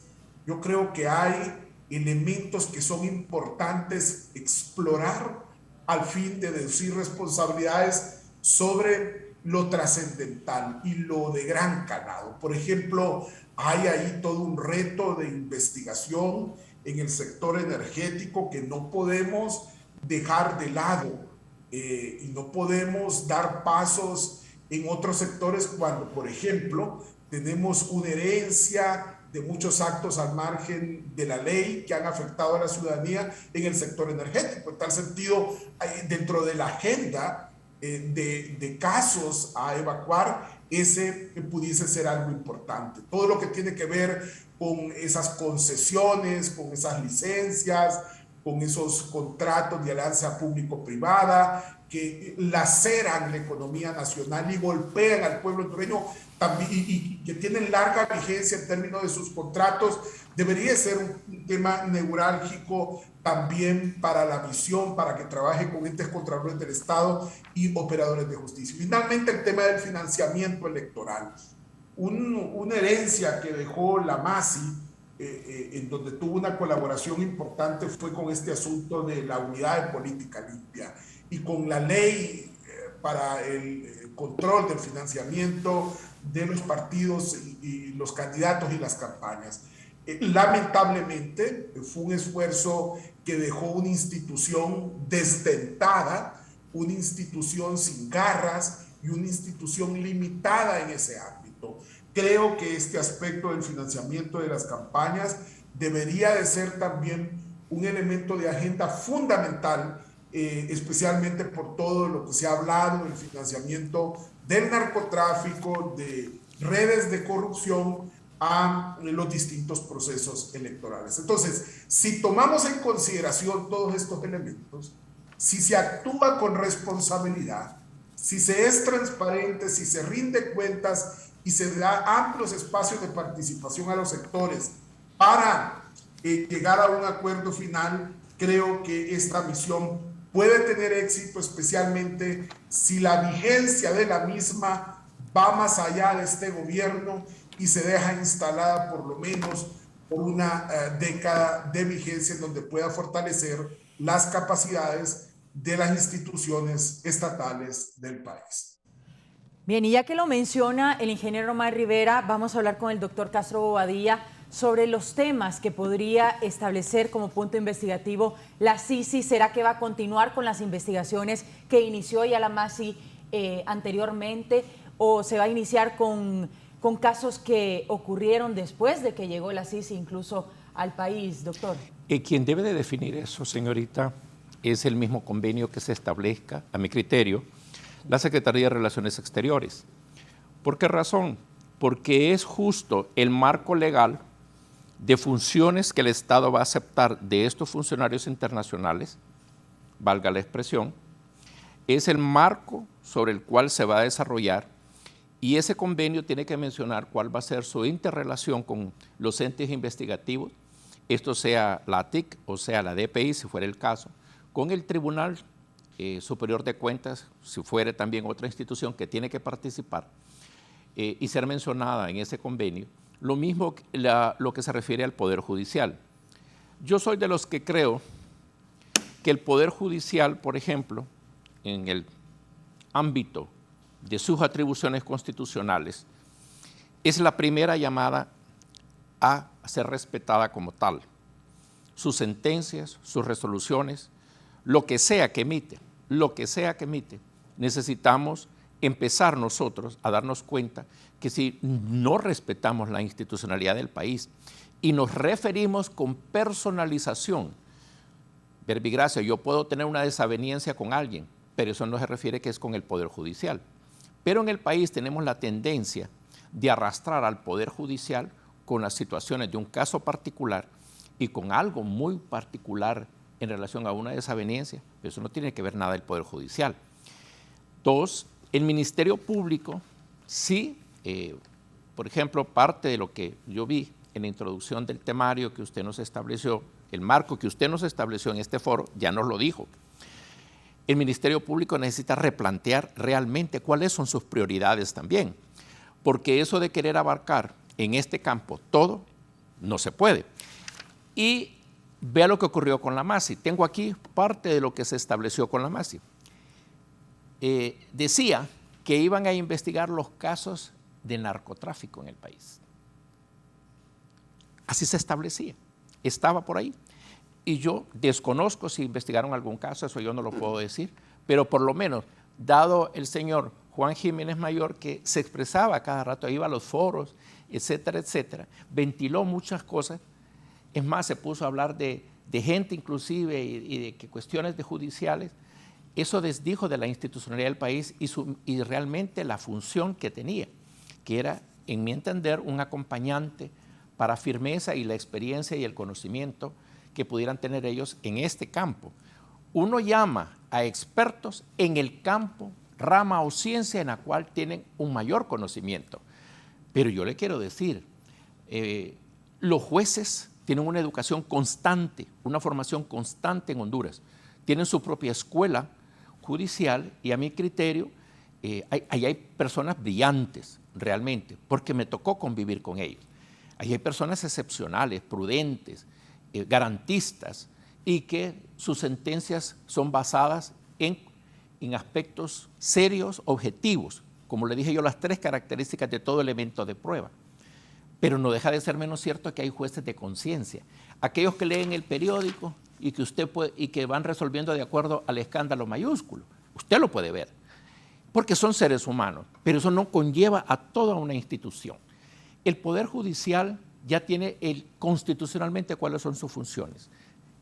Yo creo que hay elementos que son importantes explorar al fin de deducir responsabilidades sobre lo trascendental y lo de gran calado. Por ejemplo, hay ahí todo un reto de investigación en el sector energético que no podemos dejar de lado y no podemos dar pasos en otros sectores cuando, por ejemplo, tenemos una herencia de muchos actos al margen de la ley que han afectado a la ciudadanía en el sector energético. En tal sentido, dentro de la agenda de casos a evacuar, ese pudiese ser algo importante. Todo lo que tiene que ver con esas concesiones, con esas licencias, con esos contratos de alianza público-privada que laceran la economía nacional y golpean al pueblo hondureño también, y que tienen larga vigencia en términos de sus contratos, debería ser un tema neurálgico también para la visión, para que trabaje con entes contralores del Estado y operadores de justicia. Finalmente, el tema del financiamiento electoral. Una herencia que dejó la MASI, en donde tuvo una colaboración importante, fue con este asunto de la unidad de política limpia y con la ley para el control del financiamiento de los partidos y los candidatos y las campañas. Lamentablemente fue un esfuerzo que dejó una institución desdentada, una institución sin garras y una institución limitada en ese ámbito. Creo que este aspecto del financiamiento de las campañas debería de ser también un elemento de agenda fundamental, especialmente por todo lo que se ha hablado, el financiamiento del narcotráfico, de redes de corrupción a los distintos procesos electorales. Entonces, si tomamos en consideración todos estos elementos, si se actúa con responsabilidad, si se es transparente, si se rinde cuentas y se da amplios espacios de participación a los sectores para llegar a un acuerdo final, creo que esta misión puede tener éxito, especialmente si la vigencia de la misma va más allá de este gobierno y se deja instalada por lo menos por una década de vigencia en donde pueda fortalecer las capacidades de las instituciones estatales del país. Bien, y ya que lo menciona el ingeniero Omar Rivera, vamos a hablar con el doctor Castro Bobadilla sobre los temas que podría establecer como punto investigativo la CICI. ¿Será que va a continuar con las investigaciones que inició ya la MASI anteriormente, o se va a iniciar con casos que ocurrieron después de que llegó la CICI incluso al país, doctor? Quien debe de definir eso, señorita, es el mismo convenio que se establezca, a mi criterio, la Secretaría de Relaciones Exteriores. ¿Por qué razón? Porque es justo el marco legal de funciones que el Estado va a aceptar de estos funcionarios internacionales, valga la expresión, es el marco sobre el cual se va a desarrollar, y ese convenio tiene que mencionar cuál va a ser su interrelación con los entes investigativos, esto sea la TIC o sea la DPI, si fuera el caso, con el Tribunal Superior de Cuentas, si fuera también otra institución que tiene que participar y ser mencionada en ese convenio. Lo mismo lo que se refiere al Poder Judicial. Yo soy de los que creo que el Poder Judicial, por ejemplo, en el ámbito de sus atribuciones constitucionales, es la primera llamada a ser respetada como tal. Sus sentencias, sus resoluciones, lo que sea que emite, necesitamos empezar nosotros a darnos cuenta que si no respetamos la institucionalidad del país y nos referimos con personalización, verbigracia, yo puedo tener una desaveniencia con alguien, pero eso no se refiere que es con el Poder Judicial. Pero en el país tenemos la tendencia de arrastrar al Poder Judicial con las situaciones de un caso particular y con algo muy particular en relación a una desaveniencia, pero eso no tiene que ver nada del Poder Judicial. Dos, el Ministerio Público, sí, por ejemplo, parte de lo que yo vi en la introducción del temario que usted nos estableció, el marco que usted nos estableció en este foro, ya nos lo dijo. El Ministerio Público necesita replantear realmente cuáles son sus prioridades también, porque eso de querer abarcar en este campo todo, no se puede. Y vea lo que ocurrió con la MASI. Tengo aquí parte de lo que se estableció con la MASI. Decía que iban a investigar los casos de narcotráfico en el país. Así se establecía, estaba por ahí. Y yo desconozco si investigaron algún caso, eso yo no lo puedo decir, pero por lo menos, dado el señor Juan Jiménez Mayor, que se expresaba cada rato, iba a los foros, etcétera, etcétera, ventiló muchas cosas. Es más, se puso a hablar de gente inclusive y de que cuestiones de judiciales. Eso desdijo de la institucionalidad del país y realmente la función que tenía, que era, en mi entender, un acompañante para firmeza y la experiencia y el conocimiento que pudieran tener ellos en este campo. Uno llama a expertos en el campo, rama o ciencia en la cual tienen un mayor conocimiento. Pero yo le quiero decir, los jueces tienen una educación constante, una formación constante en Honduras. Tienen su propia escuela judicial y a mi criterio, ahí hay personas brillantes realmente, porque me tocó convivir con ellos. Ahí hay personas excepcionales, prudentes, garantistas, y que sus sentencias son basadas en aspectos serios, objetivos. Como le dije yo, las tres características de todo elemento de prueba. Pero no deja de ser menos cierto que hay jueces de conciencia. Aquellos que leen el periódico y que van resolviendo de acuerdo al escándalo mayúsculo. Usted lo puede ver, porque son seres humanos, pero eso no conlleva a toda una institución. El Poder Judicial ya tiene constitucionalmente cuáles son sus funciones.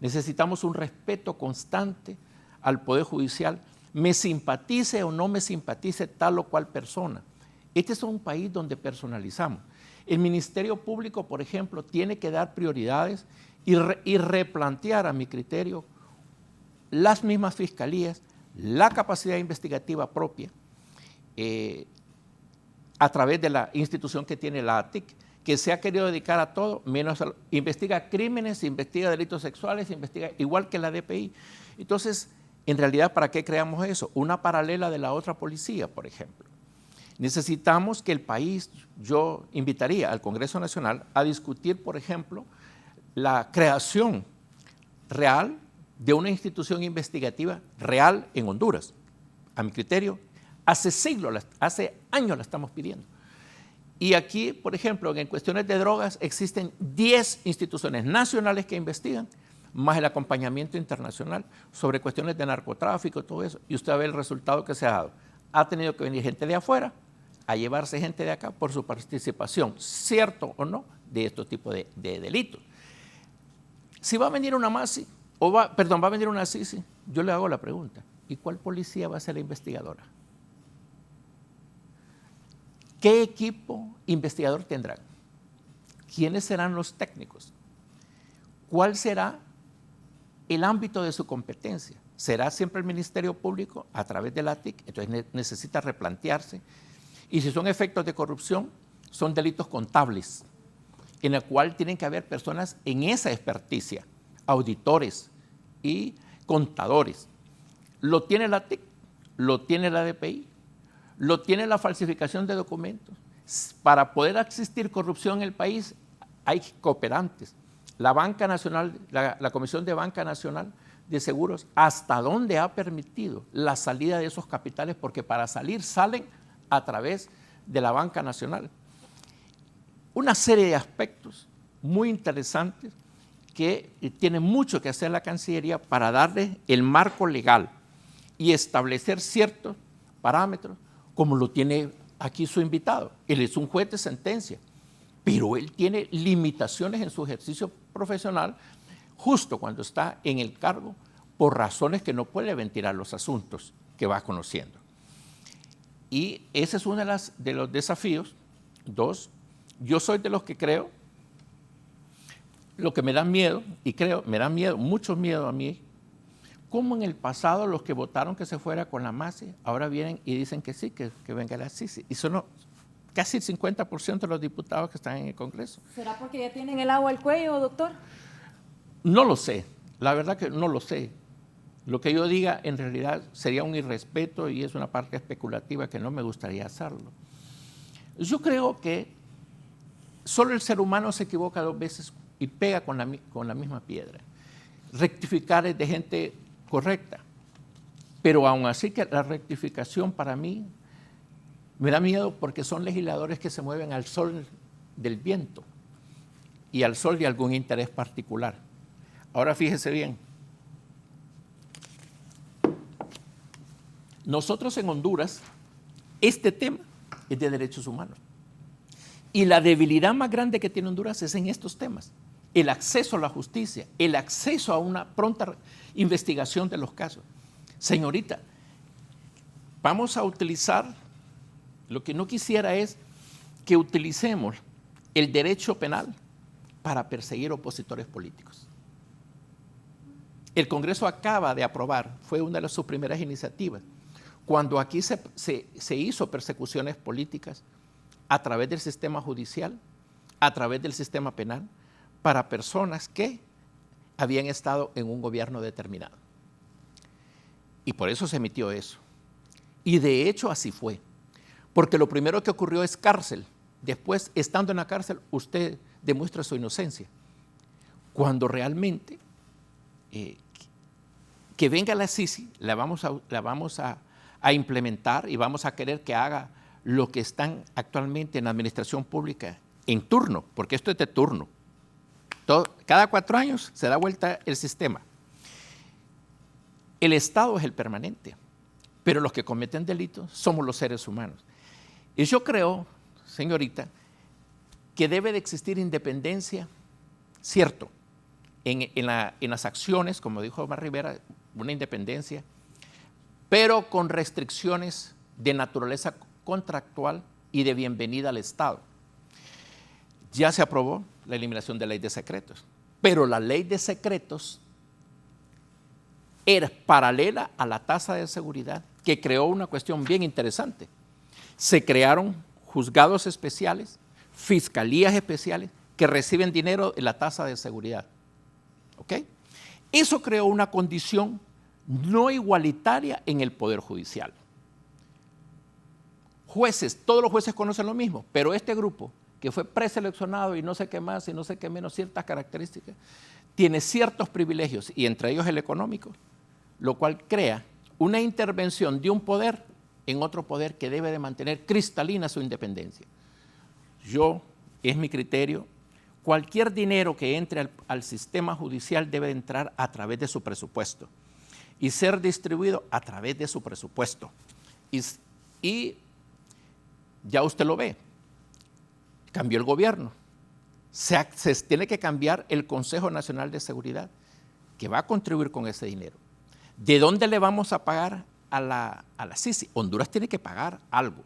Necesitamos un respeto constante al Poder Judicial, me simpatice o no me simpatice tal o cual persona. Este es un país donde personalizamos. El Ministerio Público, por ejemplo, tiene que dar prioridades y replantear, a mi criterio, las mismas fiscalías, la capacidad investigativa propia, a través de la institución que tiene la ATIC, que se ha querido dedicar a todo, menos investiga crímenes, investiga delitos sexuales, investiga igual que la DPI. Entonces, en realidad, ¿para qué creamos eso? Una paralela de la otra policía, por ejemplo. Necesitamos que el país, yo invitaría al Congreso Nacional a discutir, por ejemplo, la creación real de una institución investigativa real en Honduras. A mi criterio, hace siglos, hace años la estamos pidiendo. Y aquí, por ejemplo, en cuestiones de drogas existen 10 instituciones nacionales que investigan, más el acompañamiento internacional sobre cuestiones de narcotráfico y todo eso. Y usted ve el resultado que se ha dado. Ha tenido que venir gente de afuera a llevarse gente de acá por su participación, cierto o no, de estos tipos de delitos. Si va a venir una MASI, va a venir una CICI, yo le hago la pregunta, ¿y cuál policía va a ser la investigadora? ¿Qué equipo investigador tendrán? ¿Quiénes serán los técnicos? ¿Cuál será el ámbito de su competencia? ¿Será siempre el Ministerio Público a través de la ATIC? Entonces necesita replantearse. Y si son efectos de corrupción, son delitos contables, en el cual tienen que haber personas en esa experticia, auditores y contadores. Lo tiene la ATIC, lo tiene la DPI, lo tiene la falsificación de documentos. Para poder existir corrupción en el país hay cooperantes. La Banca Nacional, la Comisión de Banca Nacional de Seguros, ¿hasta dónde ha permitido la salida de esos capitales? Porque para salir salen a través de la Banca Nacional. Una serie de aspectos muy interesantes que tiene mucho que hacer la Cancillería para darle el marco legal y establecer ciertos parámetros, como lo tiene aquí su invitado. Él es un juez de sentencia, pero él tiene limitaciones en su ejercicio profesional justo cuando está en el cargo por razones que no puede ventilar los asuntos que va conociendo. Y ese es uno de los desafíos. Dos, yo soy de los que creo, lo que me da miedo, y creo, me da miedo, mucho miedo a mí, como en el pasado los que votaron que se fuera con la MASI, ahora vienen y dicen que sí, que venga la CICI. Y son casi el 50% de los diputados que están en el Congreso. ¿Será porque ya tienen el agua al cuello, doctor? No lo sé, la verdad que no lo sé. Lo que yo diga en realidad sería un irrespeto y es una parte especulativa que no me gustaría hacerlo. Yo creo que solo el ser humano se equivoca 2 veces y pega con la misma piedra. Rectificar es de gente correcta, pero aún así que la rectificación para mí me da miedo porque son legisladores que se mueven al sol del viento y al sol de algún interés particular. Ahora fíjese bien, nosotros en Honduras, este tema es de derechos humanos. Y la debilidad más grande que tiene Honduras es en estos temas. El acceso a la justicia, el acceso a una pronta investigación de los casos. Señorita, vamos a utilizar, lo que no quisiera es que utilicemos el derecho penal para perseguir opositores políticos. El Congreso acaba de aprobar, fue una de sus primeras iniciativas, cuando aquí se hizo persecuciones políticas a través del sistema judicial, a través del sistema penal, para personas que habían estado en un gobierno determinado. Y por eso se emitió eso. Y de hecho así fue. Porque lo primero que ocurrió es cárcel. Después, estando en la cárcel, usted demuestra su inocencia. Cuando realmente que venga la CICI, la vamos a implementar y vamos a querer que haga lo que están actualmente en la administración pública en turno, porque esto es de turno. Cada 4 años se da vuelta el sistema. El Estado es el permanente, pero los que cometen delitos somos los seres humanos. Y yo creo, señorita, que debe de existir independencia, cierto, en las acciones, como dijo Omar Rivera, una independencia, pero con restricciones de naturaleza contractual y de bienvenida al Estado. Ya se aprobó la eliminación de la ley de secretos, pero la ley de secretos era paralela a la tasa de seguridad, que creó una cuestión bien interesante. Se crearon juzgados especiales, fiscalías especiales, que reciben dinero de la tasa de seguridad. ¿Ok? Eso creó una condición no igualitaria en el Poder Judicial. Jueces, todos los jueces conocen lo mismo, pero este grupo, que fue preseleccionado y no sé qué más y no sé qué menos, ciertas características, tiene ciertos privilegios, y entre ellos el económico, lo cual crea una intervención de un poder en otro poder que debe de mantener cristalina su independencia. Es mi criterio, cualquier dinero que entre al sistema judicial debe de entrar a través de su presupuesto y ser distribuido a través de su presupuesto. Y ya usted lo ve, cambió el gobierno, se tiene que cambiar el Consejo Nacional de Seguridad, que va a contribuir con ese dinero. ¿De dónde le vamos a pagar a la CICI? Honduras tiene que pagar algo.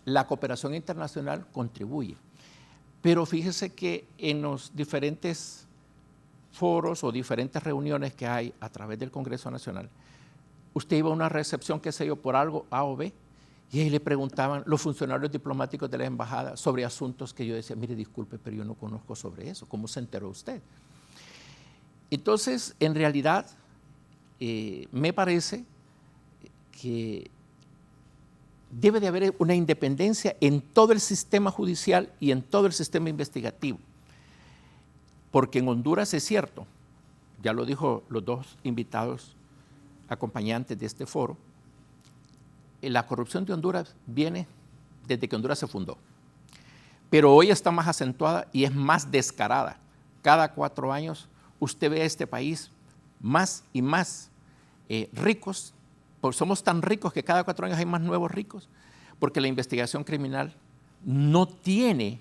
La cooperación internacional contribuye. Pero fíjese que en los diferentes foros o diferentes reuniones que hay a través del Congreso Nacional, usted iba a una recepción, qué sé yo, por algo A o B, y ahí le preguntaban los funcionarios diplomáticos de la embajada sobre asuntos que yo decía, mire, disculpe, pero yo no conozco sobre eso. ¿Cómo se enteró usted? Entonces, en realidad, me parece que debe de haber una independencia en todo el sistema judicial y en todo el sistema investigativo. Porque en Honduras es cierto, ya lo dijo los dos invitados acompañantes de este foro, la corrupción de Honduras viene desde que Honduras se fundó. Pero hoy está más acentuada y es más descarada. Cada 4 años usted ve a este país más y más ricos, porque somos tan ricos que cada 4 años hay más nuevos ricos, porque la investigación criminal no tiene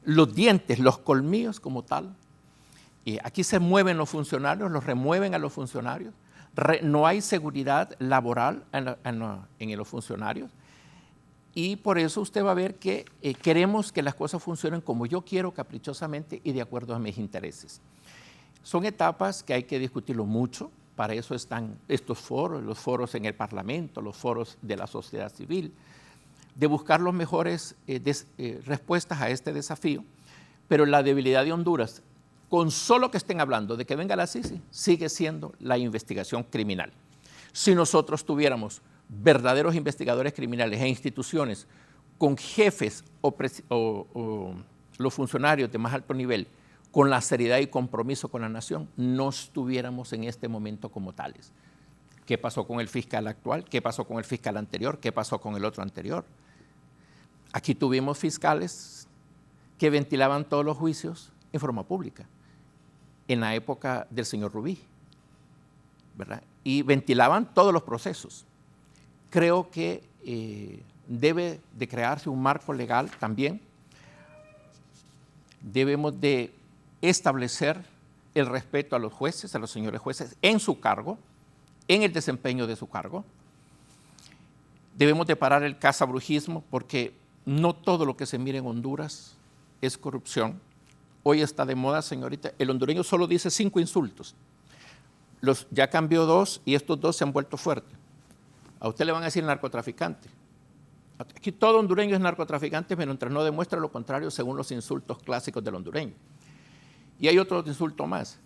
los dientes, los colmillos como tal. Aquí se mueven los funcionarios, los remueven a los funcionarios, no hay seguridad laboral en los funcionarios, y por eso usted va a ver que queremos que las cosas funcionen como yo quiero, caprichosamente y de acuerdo a mis intereses. Son etapas que hay que discutirlo mucho. Para eso están estos foros, los foros en el Parlamento, los foros de la sociedad civil, de buscar las mejores respuestas a este desafío. Pero la debilidad de Honduras, con solo que estén hablando de que venga la CICI, sigue siendo la investigación criminal. Si nosotros tuviéramos verdaderos investigadores criminales e instituciones con jefes o los funcionarios de más alto nivel, con la seriedad y compromiso con la nación, no estuviéramos en este momento como tales. ¿Qué pasó con el fiscal actual? ¿Qué pasó con el fiscal anterior? ¿Qué pasó con el otro anterior? Aquí tuvimos fiscales que ventilaban todos los juicios en forma pública, en la época del señor Rubí, ¿verdad? Y ventilaban todos los procesos. Creo que debe de crearse un marco legal también. Debemos de establecer el respeto a los jueces, a los señores jueces, en su cargo, en el desempeño de su cargo. Debemos de parar el cazabrujismo, porque no todo lo que se mira en Honduras es corrupción. Hoy está de moda, señorita, el hondureño solo dice 5 insultos. Ya cambió 2 y estos 2 se han vuelto fuertes. A usted le van a decir narcotraficante. Aquí todo hondureño es narcotraficante, mientras no demuestra lo contrario según los insultos clásicos del hondureño. Y hay otro insulto más.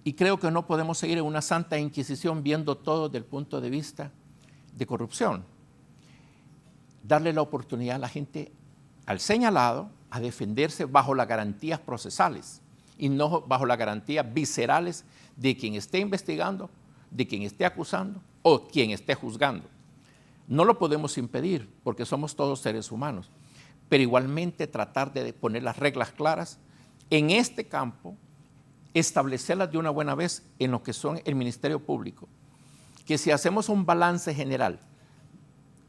Y creo que no podemos seguir en una santa inquisición viendo todo desde el punto de vista de corrupción. Darle la oportunidad a la gente, al señalado, a defenderse bajo las garantías procesales y no bajo las garantías viscerales de quien esté investigando, de quien esté acusando o quien esté juzgando. No lo podemos impedir porque somos todos seres humanos, pero igualmente tratar de poner las reglas claras en este campo, establecerlas de una buena vez en lo que son el Ministerio Público, que si hacemos un balance general,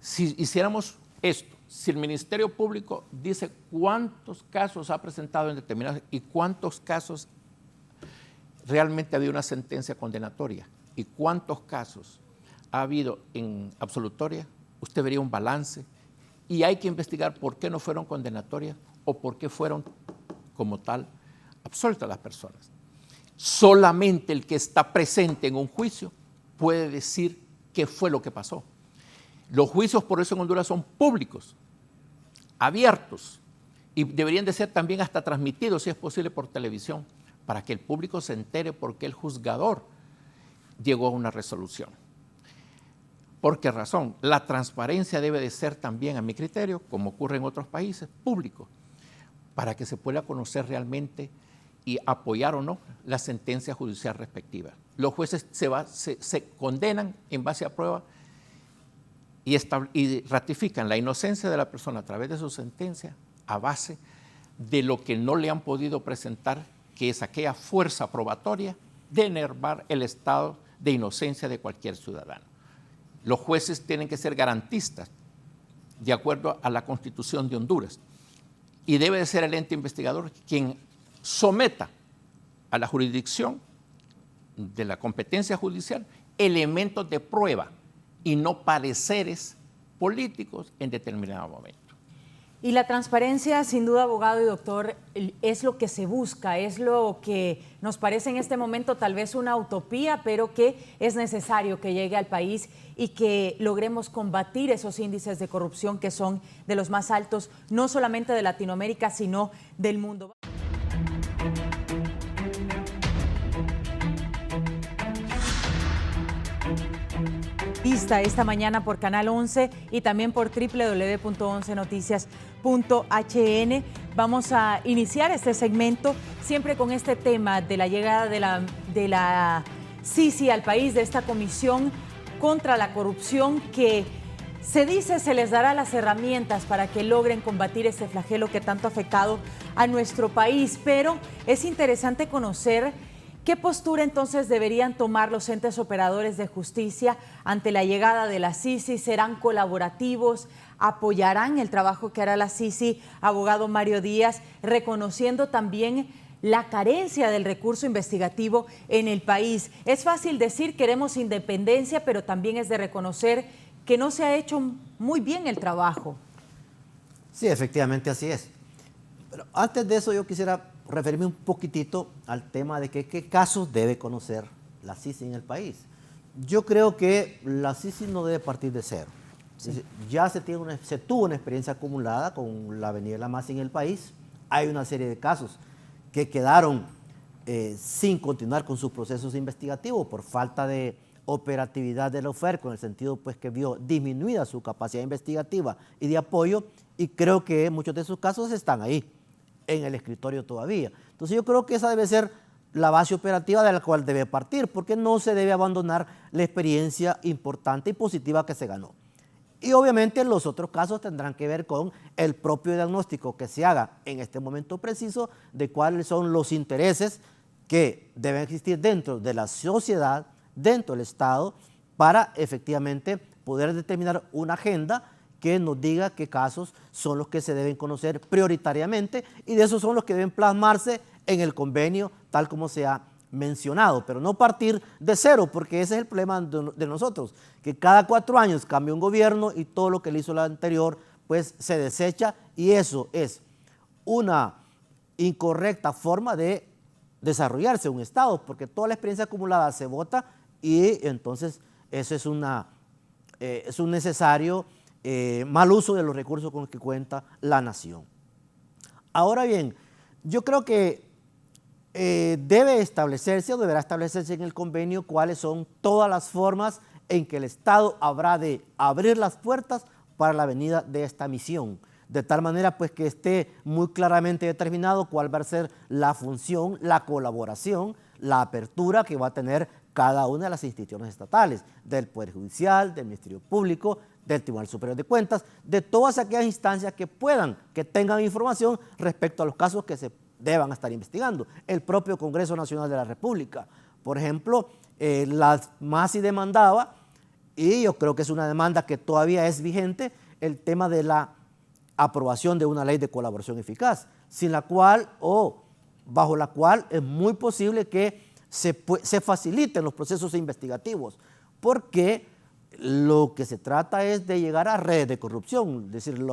si hiciéramos esto, si el Ministerio Público dice cuántos casos ha presentado en determinados y cuántos casos realmente ha habido una sentencia condenatoria y cuántos casos ha habido en absolutoria, usted vería un balance y hay que investigar por qué no fueron condenatorias o por qué fueron como tal absueltas las personas. Solamente el que está presente en un juicio puede decir qué fue lo que pasó. Los juicios por eso en Honduras son públicos, abiertos, y deberían de ser también hasta transmitidos, si es posible, por televisión, para que el público se entere por qué el juzgador llegó a una resolución. ¿Por qué razón? La transparencia debe de ser también, a mi criterio, como ocurre en otros países, público, para que se pueda conocer realmente y apoyar o no la sentencia judicial respectiva. Los jueces se condenan en base a prueba y ratifican la inocencia de la persona a través de su sentencia a base de lo que no le han podido presentar, que es aquella fuerza probatoria de enervar el estado de inocencia de cualquier ciudadano. Los jueces tienen que ser garantistas de acuerdo a la Constitución de Honduras y debe de ser el ente investigador quien someta a la jurisdicción de la competencia judicial elementos de prueba y no pareceres políticos en determinado momento. Y la transparencia, sin duda, abogado y doctor, es lo que se busca, es lo que nos parece en este momento tal vez una utopía, pero que es necesario que llegue al país y que logremos combatir esos índices de corrupción que son de los más altos, no solamente de Latinoamérica, sino del mundo. Esta mañana por Canal 11 y también por www.11noticias.hn. Vamos a iniciar este segmento siempre con este tema de la llegada de la CICI al país, de esta comisión contra la corrupción que se dice se les dará las herramientas para que logren combatir este flagelo que tanto ha afectado a nuestro país. Pero es interesante conocer ¿qué postura entonces deberían tomar los entes operadores de justicia ante la llegada de la CICI? ¿Serán colaborativos? ¿Apoyarán el trabajo que hará la CICI? Abogado Mario Díaz, reconociendo también la carencia del recurso investigativo en el país. Es fácil decir queremos independencia, pero también es de reconocer que no se ha hecho muy bien el trabajo. Sí, efectivamente así es. Pero antes de eso yo quisiera referirme un poquitito al tema de qué casos debe conocer la CICI en el país. Yo creo que la CICI no debe partir de cero. Sí. Ya se tuvo una experiencia acumulada con la Avenida La Masi en el país. Hay una serie de casos que quedaron sin continuar con sus procesos investigativos por falta de operatividad de la OFERCO, en el sentido pues que vio disminuida su capacidad investigativa y de apoyo, y creo que muchos de esos casos están ahí en el escritorio todavía. Entonces yo creo que esa debe ser la base operativa de la cual debe partir, porque no se debe abandonar la experiencia importante y positiva que se ganó. Y obviamente los otros casos tendrán que ver con el propio diagnóstico que se haga en este momento preciso de cuáles son los intereses que deben existir dentro de la sociedad, dentro del Estado, para efectivamente poder determinar una agenda que nos diga qué casos son los que se deben conocer prioritariamente, y de esos son los que deben plasmarse en el convenio tal como se ha mencionado, pero no partir de cero, porque ese es el problema de nosotros, que cada 4 años cambia un gobierno y todo lo que le hizo el anterior pues se desecha, y eso es una incorrecta forma de desarrollarse un Estado, porque toda la experiencia acumulada se vota y entonces eso es un necesario mal uso de los recursos con los que cuenta la nación. Ahora bien, yo creo que debe establecerse o deberá establecerse en el convenio cuáles son todas las formas en que el Estado habrá de abrir las puertas para la venida de esta misión, de tal manera pues que esté muy claramente determinado cuál va a ser la función, la colaboración, la apertura que va a tener cada una de las instituciones estatales, del Poder Judicial, del Ministerio Público, del Tribunal Superior de Cuentas, de todas aquellas instancias que tengan información respecto a los casos que se deban estar investigando. El propio Congreso Nacional de la República, por ejemplo, la MASI demandaba, y yo creo que es una demanda que todavía es vigente, el tema de la aprobación de una ley de colaboración eficaz, sin la cual o bajo la cual es muy posible que se faciliten los procesos investigativos, porque lo que se trata es de llegar a redes de corrupción, es decir,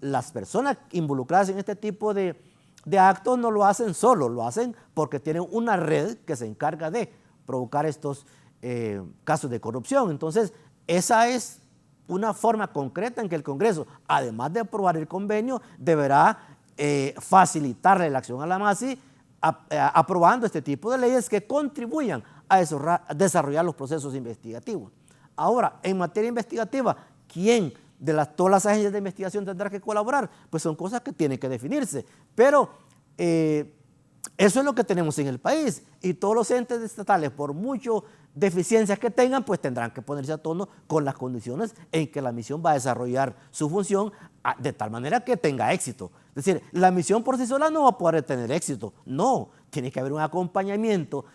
las personas involucradas en este tipo de de actos no lo hacen solo, lo hacen porque tienen una red que se encarga de provocar estos casos de corrupción. Entonces, esa es una forma concreta en que el Congreso, además de aprobar el convenio, deberá facilitarle la acción a la MASI aprobando este tipo de leyes que contribuyan a desarrollar los procesos investigativos. Ahora, en materia investigativa, ¿quién de todas las agencias de investigación tendrá que colaborar? Pues son cosas que tienen que definirse. Pero eso es lo que tenemos en el país, y todos los entes estatales, por mucho deficiencias que tengan, pues tendrán que ponerse a tono con las condiciones en que la misión va a desarrollar su función de tal manera que tenga éxito. Es decir, la misión por sí sola no va a poder tener éxito, no, tiene que haber un acompañamiento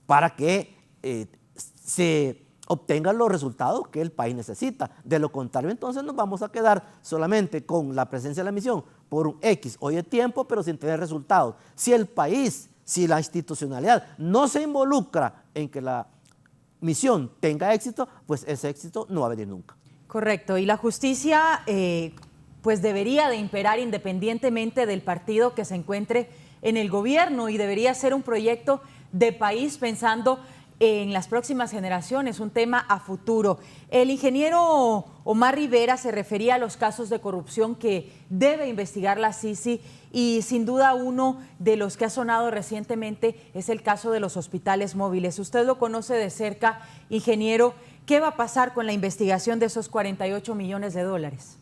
para que se obtengan los resultados que el país necesita. De lo contrario, entonces nos vamos a quedar solamente con la presencia de la misión por un X o Y tiempo, pero sin tener resultados. Si el país, si la institucionalidad no se involucra en que la misión tenga éxito, pues ese éxito no va a venir nunca. Correcto, y la justicia pues debería de imperar independientemente del partido que se encuentre en el gobierno, y debería ser un proyecto de país pensando en las próximas generaciones, un tema a futuro. El ingeniero Omar Rivera se refería a los casos de corrupción que debe investigar la CICI, y sin duda uno de los que ha sonado recientemente es el caso de los hospitales móviles. Usted lo conoce de cerca, ingeniero. ¿Qué va a pasar con la investigación de esos 48 millones de dólares?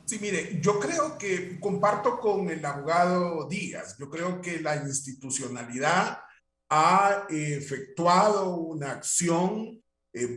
Sí, mire, yo creo que comparto con el abogado Díaz. Yo creo que la institucionalidad ha efectuado una acción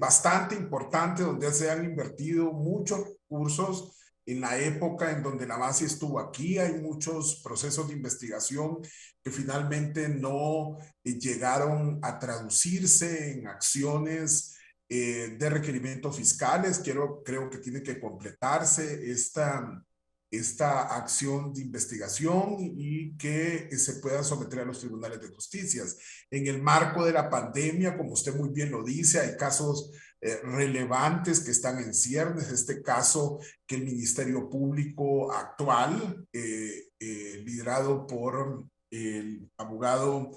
bastante importante, donde se han invertido muchos recursos. En la época en donde la base estuvo aquí, hay muchos procesos de investigación que finalmente no llegaron a traducirse en acciones de requerimientos fiscales. Creo que tiene que completarse esta acción de investigación y que se pueda someter a los tribunales de justicia. En el marco de la pandemia, como usted muy bien lo dice, hay casos relevantes que están en ciernes. Este caso que el Ministerio Público actual, liderado por el abogado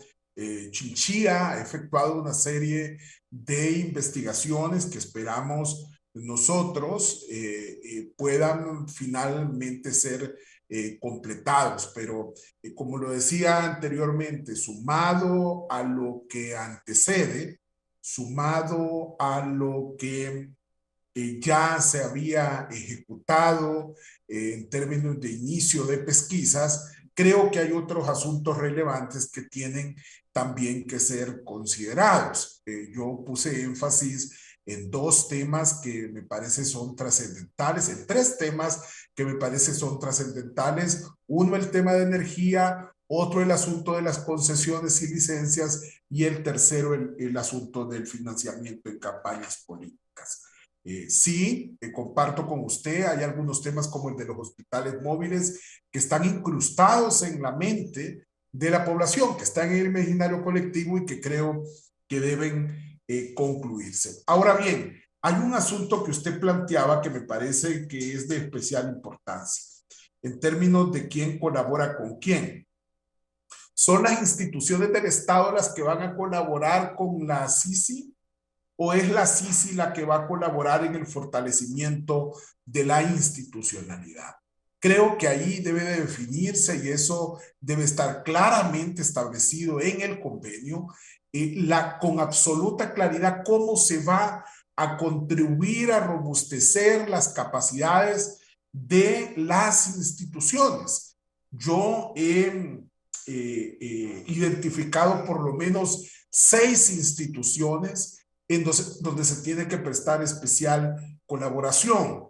Chinchilla, ha efectuado una serie de investigaciones que esperamos nosotros puedan finalmente ser completados, pero como lo decía anteriormente, sumado a lo que antecede, sumado a lo que ya se había ejecutado en términos de inicio de pesquisas, creo que hay otros asuntos relevantes que tienen también que ser considerados. Yo puse énfasis en dos temas que me parece son trascendentales, en tres temas que me parece son trascendentales. Uno, el tema de energía; otro, el asunto de las concesiones y licencias; y el tercero, el asunto del financiamiento en campañas políticas. Sí, comparto con usted, hay algunos temas como el de los hospitales móviles que están incrustados en la mente de la población, que están en el imaginario colectivo y que creo que deben concluirse. Ahora bien, hay un asunto que usted planteaba que me parece que es de especial importancia en términos de quién colabora con quién. ¿Son las instituciones del Estado las que van a colaborar con la CICI o es la CICI la que va a colaborar en el fortalecimiento de la institucionalidad? Creo que ahí debe de definirse, y eso debe estar claramente establecido en el convenio, con absoluta claridad cómo se va a contribuir a robustecer las capacidades de las instituciones. Yo he identificado por lo menos 6 instituciones donde se tiene que prestar especial colaboración.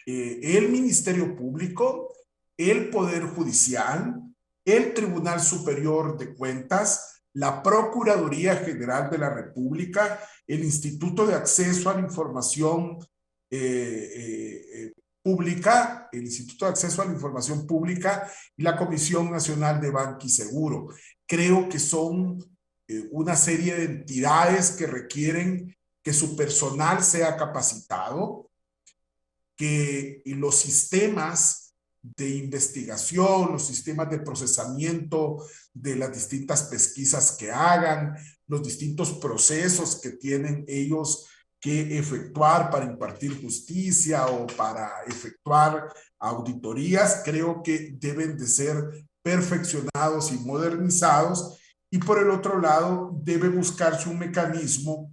El Ministerio Público, el Poder Judicial, el Tribunal Superior de Cuentas, la Procuraduría General de la República, el Instituto de Acceso a la Información Pública, el Instituto de Acceso a la Información Pública y la Comisión Nacional de Banco y Seguro. Creo que son una serie de entidades que requieren que su personal sea capacitado, que los sistemas de investigación, los sistemas de procesamiento de las distintas pesquisas que hagan, los distintos procesos que tienen ellos que efectuar para impartir justicia o para efectuar auditorías, creo que deben de ser perfeccionados y modernizados. Y por el otro lado, debe buscarse un mecanismo,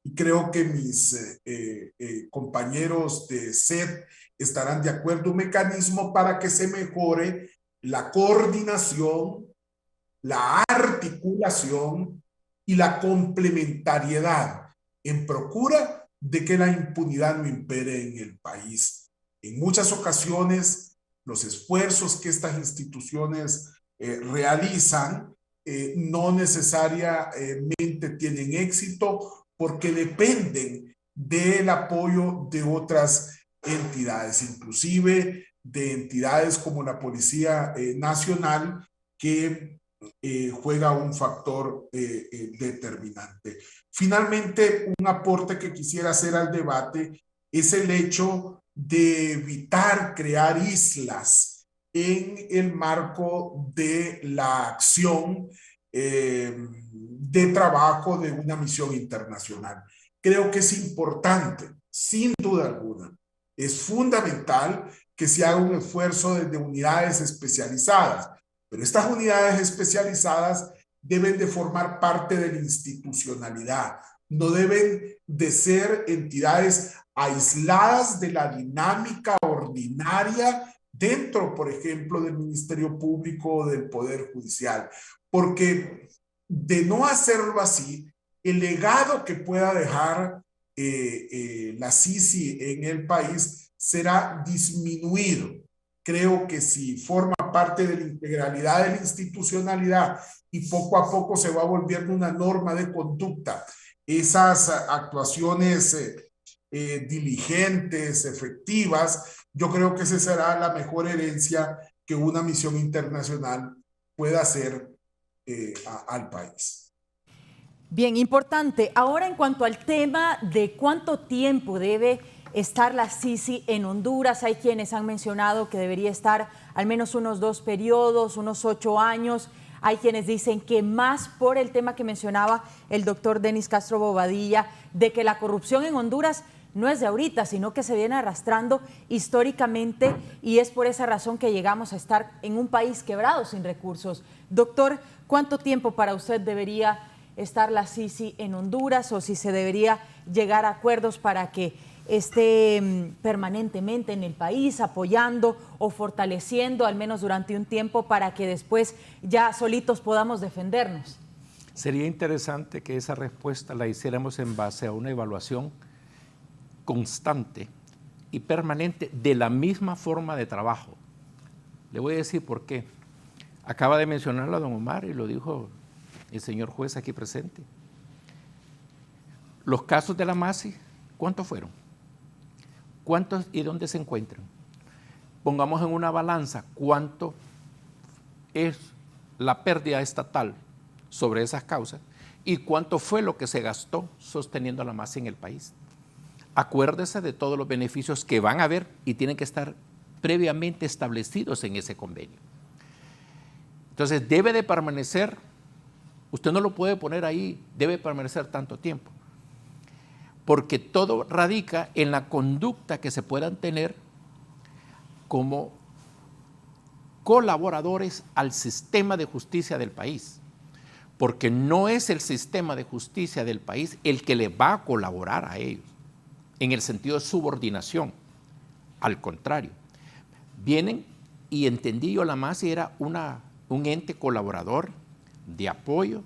y creo que mis compañeros de SED estarán de acuerdo, un mecanismo para que se mejore la coordinación, la articulación y la complementariedad en procura de que la impunidad no impere en el país. En muchas ocasiones, los esfuerzos que estas instituciones realizan no necesariamente tienen éxito porque dependen del apoyo de otras entidades, inclusive de entidades como la Policía Nacional, que juega un factor determinante. Finalmente, un aporte que quisiera hacer al debate es el hecho de evitar crear islas en el marco de la acción de trabajo de una misión internacional. Creo que es importante, sin duda alguna, es fundamental que se haga un esfuerzo desde unidades especializadas, pero estas unidades especializadas deben de formar parte de la institucionalidad, no deben de ser entidades aisladas de la dinámica ordinaria dentro, por ejemplo, del Ministerio Público o del Poder Judicial, porque de no hacerlo así, el legado que pueda dejar la CICI en el país será disminuido. Creo que si forma parte de la integralidad de la institucionalidad y poco a poco se va volviendo una norma de conducta, esas actuaciones diligentes, efectivas, yo creo que esa será la mejor herencia que una misión internacional pueda hacer al país. Bien, importante. Ahora, en cuanto al tema de cuánto tiempo debe estar la CICI en Honduras, hay quienes han mencionado que debería estar al menos unos 2 periodos, unos 8 años. Hay quienes dicen que más por el tema que mencionaba el doctor Denis Castro Bobadilla, de que la corrupción en Honduras no es de ahorita, sino que se viene arrastrando históricamente, y es por esa razón que llegamos a estar en un país quebrado sin recursos. Doctor, ¿cuánto tiempo para usted debería estar la CICI en Honduras, o si se debería llegar a acuerdos para que esté permanentemente en el país apoyando o fortaleciendo, al menos durante un tiempo, para que después ya solitos podamos defendernos? Sería interesante que esa respuesta la hiciéramos en base a una evaluación constante y permanente de la misma forma de trabajo. Le voy a decir por qué. Acaba de mencionarlo a don Omar y lo dijo el señor juez aquí presente. Los casos de la MASI, ¿cuántos fueron? ¿Cuántos y dónde se encuentran? Pongamos en una balanza cuánto es la pérdida estatal sobre esas causas y cuánto fue lo que se gastó sosteniendo a la MASI en el país. Acuérdese de todos los beneficios que van a haber y tienen que estar previamente establecidos en ese convenio. Entonces debe de permanecer, usted no lo puede poner ahí, debe permanecer tanto tiempo, porque todo radica en la conducta que se puedan tener como colaboradores al sistema de justicia del país, porque no es el sistema de justicia del país el que le va a colaborar a ellos, en el sentido de subordinación. Al contrario, vienen, y entendí yo, la MASI era un ente colaborador de apoyo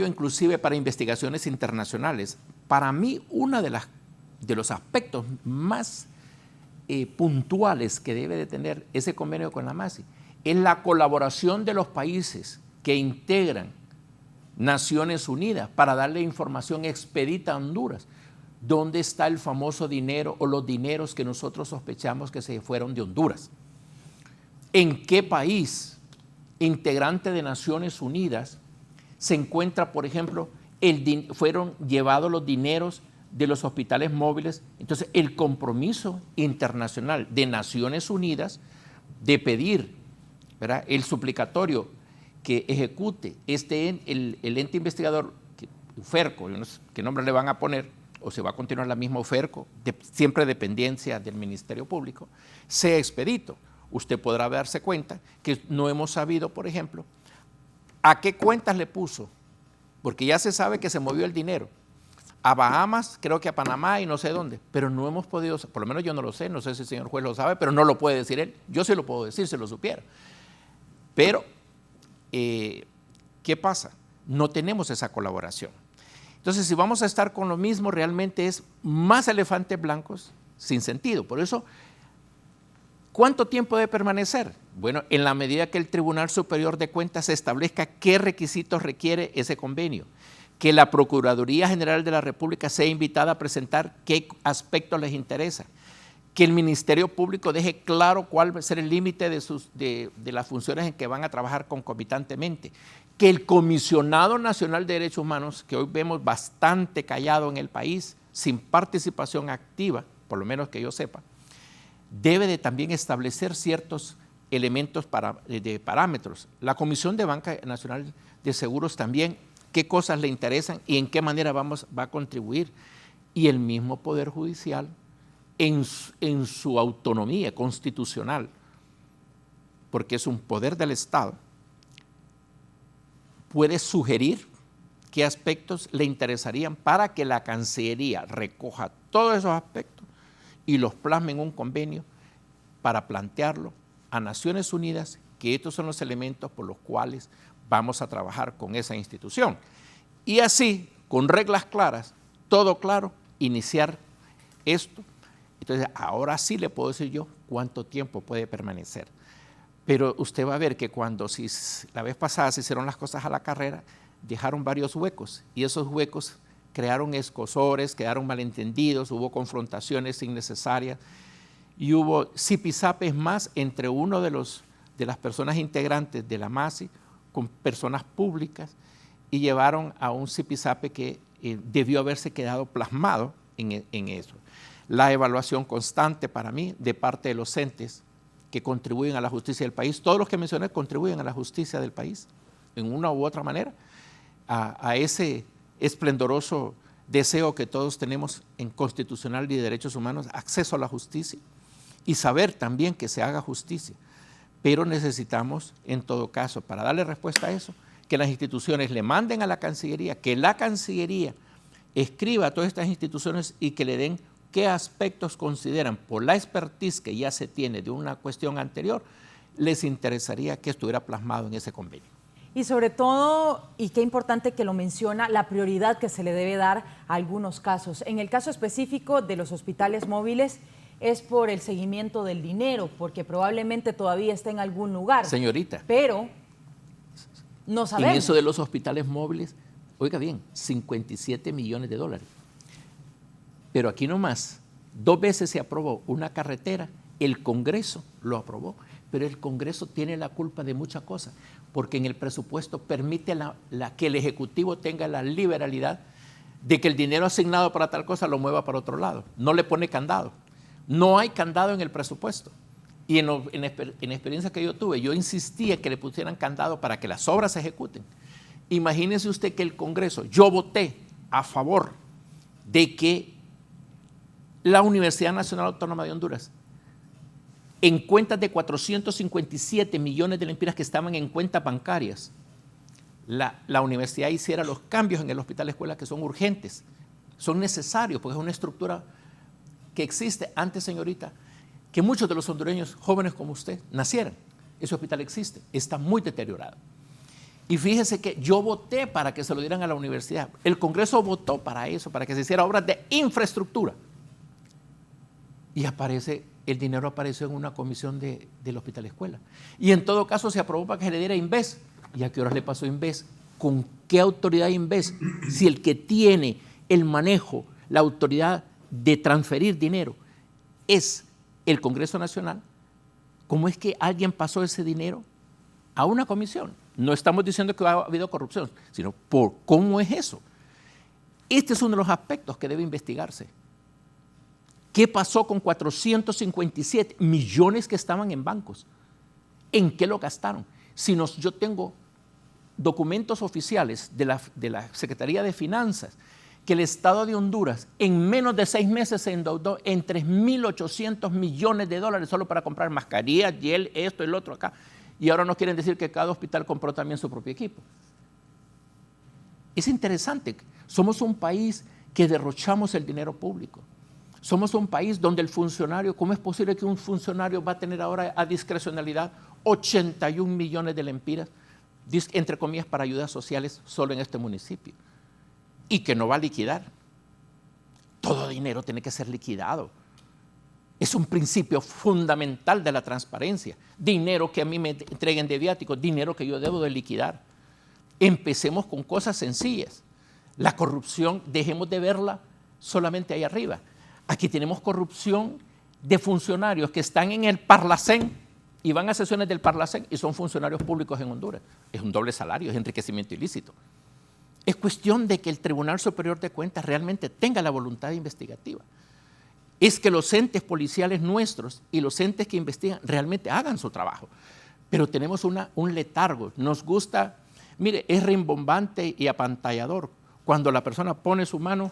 inclusive para investigaciones internacionales. Para mí, uno de los aspectos más puntuales que debe de tener ese convenio con la MASI es la colaboración de los países que integran Naciones Unidas para darle información expedita a Honduras. ¿Dónde está el famoso dinero o los dineros que nosotros sospechamos que se fueron de Honduras? ¿En qué país integrante de Naciones Unidas se encuentra, por ejemplo, fueron llevados los dineros de los hospitales móviles. Entonces, el compromiso internacional de Naciones Unidas de pedir, ¿verdad?, el suplicatorio que ejecute el ente investigador, UFERCO, no sé qué nombre le van a poner, o se va a continuar la misma UFERCO, siempre dependencia del Ministerio Público, sea expedito. Usted podrá darse cuenta que no hemos sabido, por ejemplo, a qué cuentas le puso, porque ya se sabe que se movió el dinero a Bahamas, creo que a Panamá y no sé dónde, pero no hemos podido, por lo menos yo no lo sé, no sé si el señor juez lo sabe, pero no lo puede decir él. Yo sí lo puedo decir, si lo supiera. Pero, ¿qué pasa? No tenemos esa colaboración. Entonces, si vamos a estar con lo mismo, realmente es más elefantes blancos sin sentido. Por eso, ¿cuánto tiempo debe permanecer? Bueno, en la medida que el Tribunal Superior de Cuentas establezca qué requisitos requiere ese convenio, que la Procuraduría General de la República sea invitada a presentar qué aspectos les interesa, que el Ministerio Público deje claro cuál va a ser el límite de las funciones en que van a trabajar concomitantemente, que el Comisionado Nacional de Derechos Humanos, que hoy vemos bastante callado en el país, sin participación activa, por lo menos que yo sepa, debe de también establecer ciertos elementos de parámetros. La Comisión de Banca Nacional de Seguros también, qué cosas le interesan y en qué manera va a contribuir. Y el mismo Poder Judicial, en su autonomía constitucional, porque es un poder del Estado, puede sugerir qué aspectos le interesarían para que la Cancillería recoja todos esos aspectos y los plasme en un convenio para plantearlo a Naciones Unidas, que estos son los elementos por los cuales vamos a trabajar con esa institución. Y así, con reglas claras, todo claro, iniciar esto. Entonces, ahora sí le puedo decir yo cuánto tiempo puede permanecer. Pero usted va a ver que si la vez pasada se hicieron las cosas a la carrera, dejaron varios huecos, y esos huecos crearon escozores, quedaron malentendidos, hubo confrontaciones innecesarias, y hubo zipizapes más entre uno de las personas integrantes de la MASI con personas públicas, y llevaron a un zipizape que debió haberse quedado plasmado en eso. La evaluación constante para mí de parte de los entes que contribuyen a la justicia del país, todos los que mencioné contribuyen a la justicia del país, en una u otra manera, a ese esplendoroso deseo que todos tenemos en constitucional y de derechos humanos, acceso a la justicia, y saber también que se haga justicia. Pero necesitamos, en todo caso, para darle respuesta a eso, que las instituciones le manden a la Cancillería, que la Cancillería escriba a todas estas instituciones y que le den qué aspectos consideran, por la expertise que ya se tiene de una cuestión anterior, les interesaría que estuviera plasmado en ese convenio. Y sobre todo, y qué importante que lo menciona, la prioridad que se le debe dar a algunos casos. En el caso específico de los hospitales móviles, es por el seguimiento del dinero, porque probablemente todavía está en algún lugar. Señorita. Pero no sabemos. En eso de los hospitales móviles, oiga bien, 57 millones de dólares. Pero aquí nomás, 2 veces se aprobó una carretera, el Congreso lo aprobó, pero el Congreso tiene la culpa de muchas cosas, porque en el presupuesto permite que el Ejecutivo tenga la liberalidad de que el dinero asignado para tal cosa lo mueva para otro lado, no le pone candado. No hay candado en el presupuesto. Y en experiencia que yo tuve, yo insistía que le pusieran candado para que las obras se ejecuten. Imagínese usted que el Congreso, yo voté a favor de que la Universidad Nacional Autónoma de Honduras, en cuentas de 457 millones de lempiras que estaban en cuentas bancarias, la universidad hiciera los cambios en el hospital escuela que son urgentes, son necesarios, porque es una estructura que existe antes, señorita, que muchos de los hondureños jóvenes como usted nacieran. Ese hospital existe, está muy deteriorado. Y fíjese que yo voté para que se lo dieran a la universidad. El Congreso votó para eso, para que se hiciera obras de infraestructura. Y el dinero apareció en una comisión del hospital escuela. Y en todo caso se aprobó para que se le diera Inves. ¿Y a qué horas le pasó Inves? ¿Con qué autoridad Inves? Si el que tiene el manejo, la autoridad de transferir dinero es el Congreso Nacional, ¿cómo es que alguien pasó ese dinero a una comisión? No estamos diciendo que ha habido corrupción, sino por cómo es eso. Este es uno de los aspectos que debe investigarse. ¿Qué pasó con 457 millones que estaban en bancos? ¿En qué lo gastaron? Yo tengo documentos oficiales de la Secretaría de Finanzas que el Estado de Honduras en menos de 6 meses se endeudó en 3.800 millones de dólares solo para comprar mascarillas, gel, esto, el otro acá. Y ahora nos quieren decir que cada hospital compró también su propio equipo. Es interesante. Somos un país que derrochamos el dinero público. Somos un país donde el funcionario, ¿cómo es posible que un funcionario va a tener ahora a discrecionalidad 81 millones de lempiras, entre comillas, para ayudas sociales solo en este municipio? Y que no va a liquidar? Todo dinero tiene que ser liquidado. Es un principio fundamental de la transparencia. Dinero que a mí me entreguen de viáticos, dinero que yo debo de liquidar. Empecemos con cosas sencillas. La corrupción, dejemos de verla solamente ahí arriba. Aquí tenemos corrupción de funcionarios que están en el Parlacén y van a sesiones del Parlacén y son funcionarios públicos en Honduras. Es un doble salario, es enriquecimiento ilícito. Es cuestión de que el Tribunal Superior de Cuentas realmente tenga la voluntad investigativa. Es que los entes policiales nuestros y los entes que investigan realmente hagan su trabajo. Pero tenemos un letargo. Nos gusta, mire, es rimbombante y apantallador cuando la persona pone su mano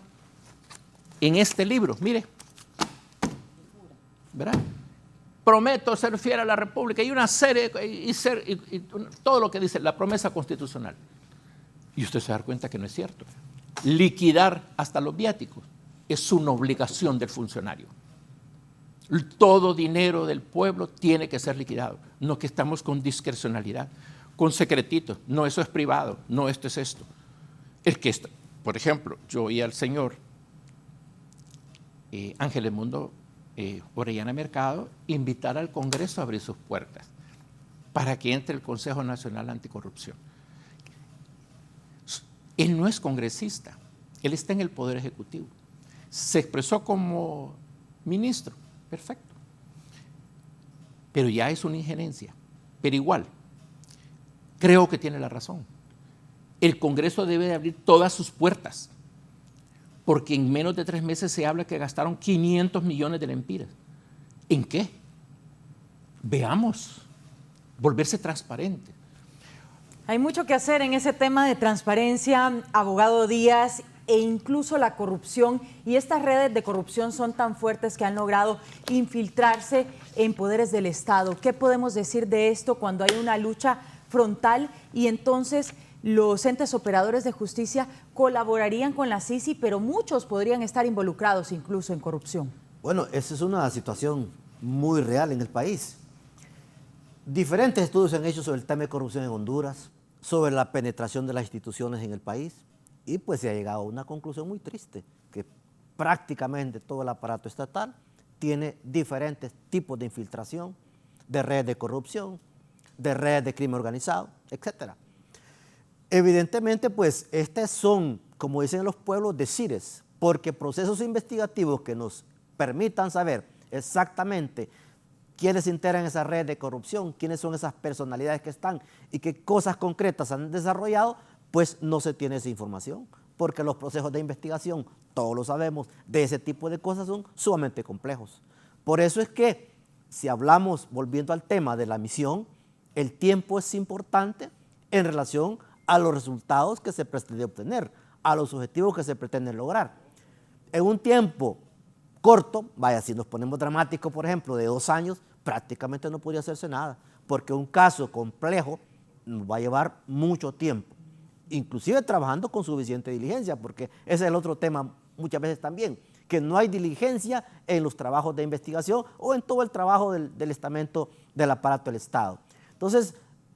en este libro, mire, ¿verdad? Prometo ser fiel a la República y una serie, y todo lo que dice la promesa constitucional. Y usted se da cuenta que no es cierto. Liquidar hasta los viáticos es una obligación del funcionario. Todo dinero del pueblo tiene que ser liquidado. No que estamos con discrecionalidad, con secretitos. No, eso es privado. No, esto es esto. Por ejemplo, yo oí al señor Ángel Edmundo Orellana Mercado invitar al Congreso a abrir sus puertas para que entre el Consejo Nacional Anticorrupción. Él no es congresista, él está en el Poder Ejecutivo. Se expresó como ministro, perfecto. Pero ya es una injerencia. Pero igual, creo que tiene la razón. El Congreso debe de abrir todas sus puertas, porque en menos de 3 meses se habla que gastaron 500 millones de lempiras. ¿En qué? Veamos, volverse transparente. Hay mucho que hacer en ese tema de transparencia, abogado Díaz, e incluso la corrupción. Y estas redes de corrupción son tan fuertes que han logrado infiltrarse en poderes del Estado. ¿Qué podemos decir de esto cuando hay una lucha frontal y entonces los entes operadores de justicia colaborarían con la CICI, pero muchos podrían estar involucrados incluso en corrupción? Bueno, esa es una situación muy real en el país. Diferentes estudios se han hecho sobre el tema de corrupción en Honduras, sobre la penetración de las instituciones en el país, y pues se ha llegado a una conclusión muy triste, que prácticamente todo el aparato estatal tiene diferentes tipos de infiltración, de redes de corrupción, de redes de crimen organizado, etcétera. Evidentemente, pues, estas son, como dicen los pueblos, decires, porque procesos investigativos que nos permitan saber exactamente quiénes se integran en esa red de corrupción, quiénes son esas personalidades que están y qué cosas concretas han desarrollado, pues no se tiene esa información, porque los procesos de investigación, todos lo sabemos, de ese tipo de cosas son sumamente complejos. Por eso es que, si hablamos, volviendo al tema de la misión, el tiempo es importante en relación a los resultados que se pretende obtener, a los objetivos que se pretenden lograr. En un tiempo corto, vaya, si nos ponemos dramáticos, por ejemplo, de 2 años, prácticamente no podría hacerse nada, porque un caso complejo nos va a llevar mucho tiempo, inclusive trabajando con suficiente diligencia, porque ese es el otro tema muchas veces también, que no hay diligencia en los trabajos de investigación o en todo el trabajo del estamento del aparato del Estado. Entonces,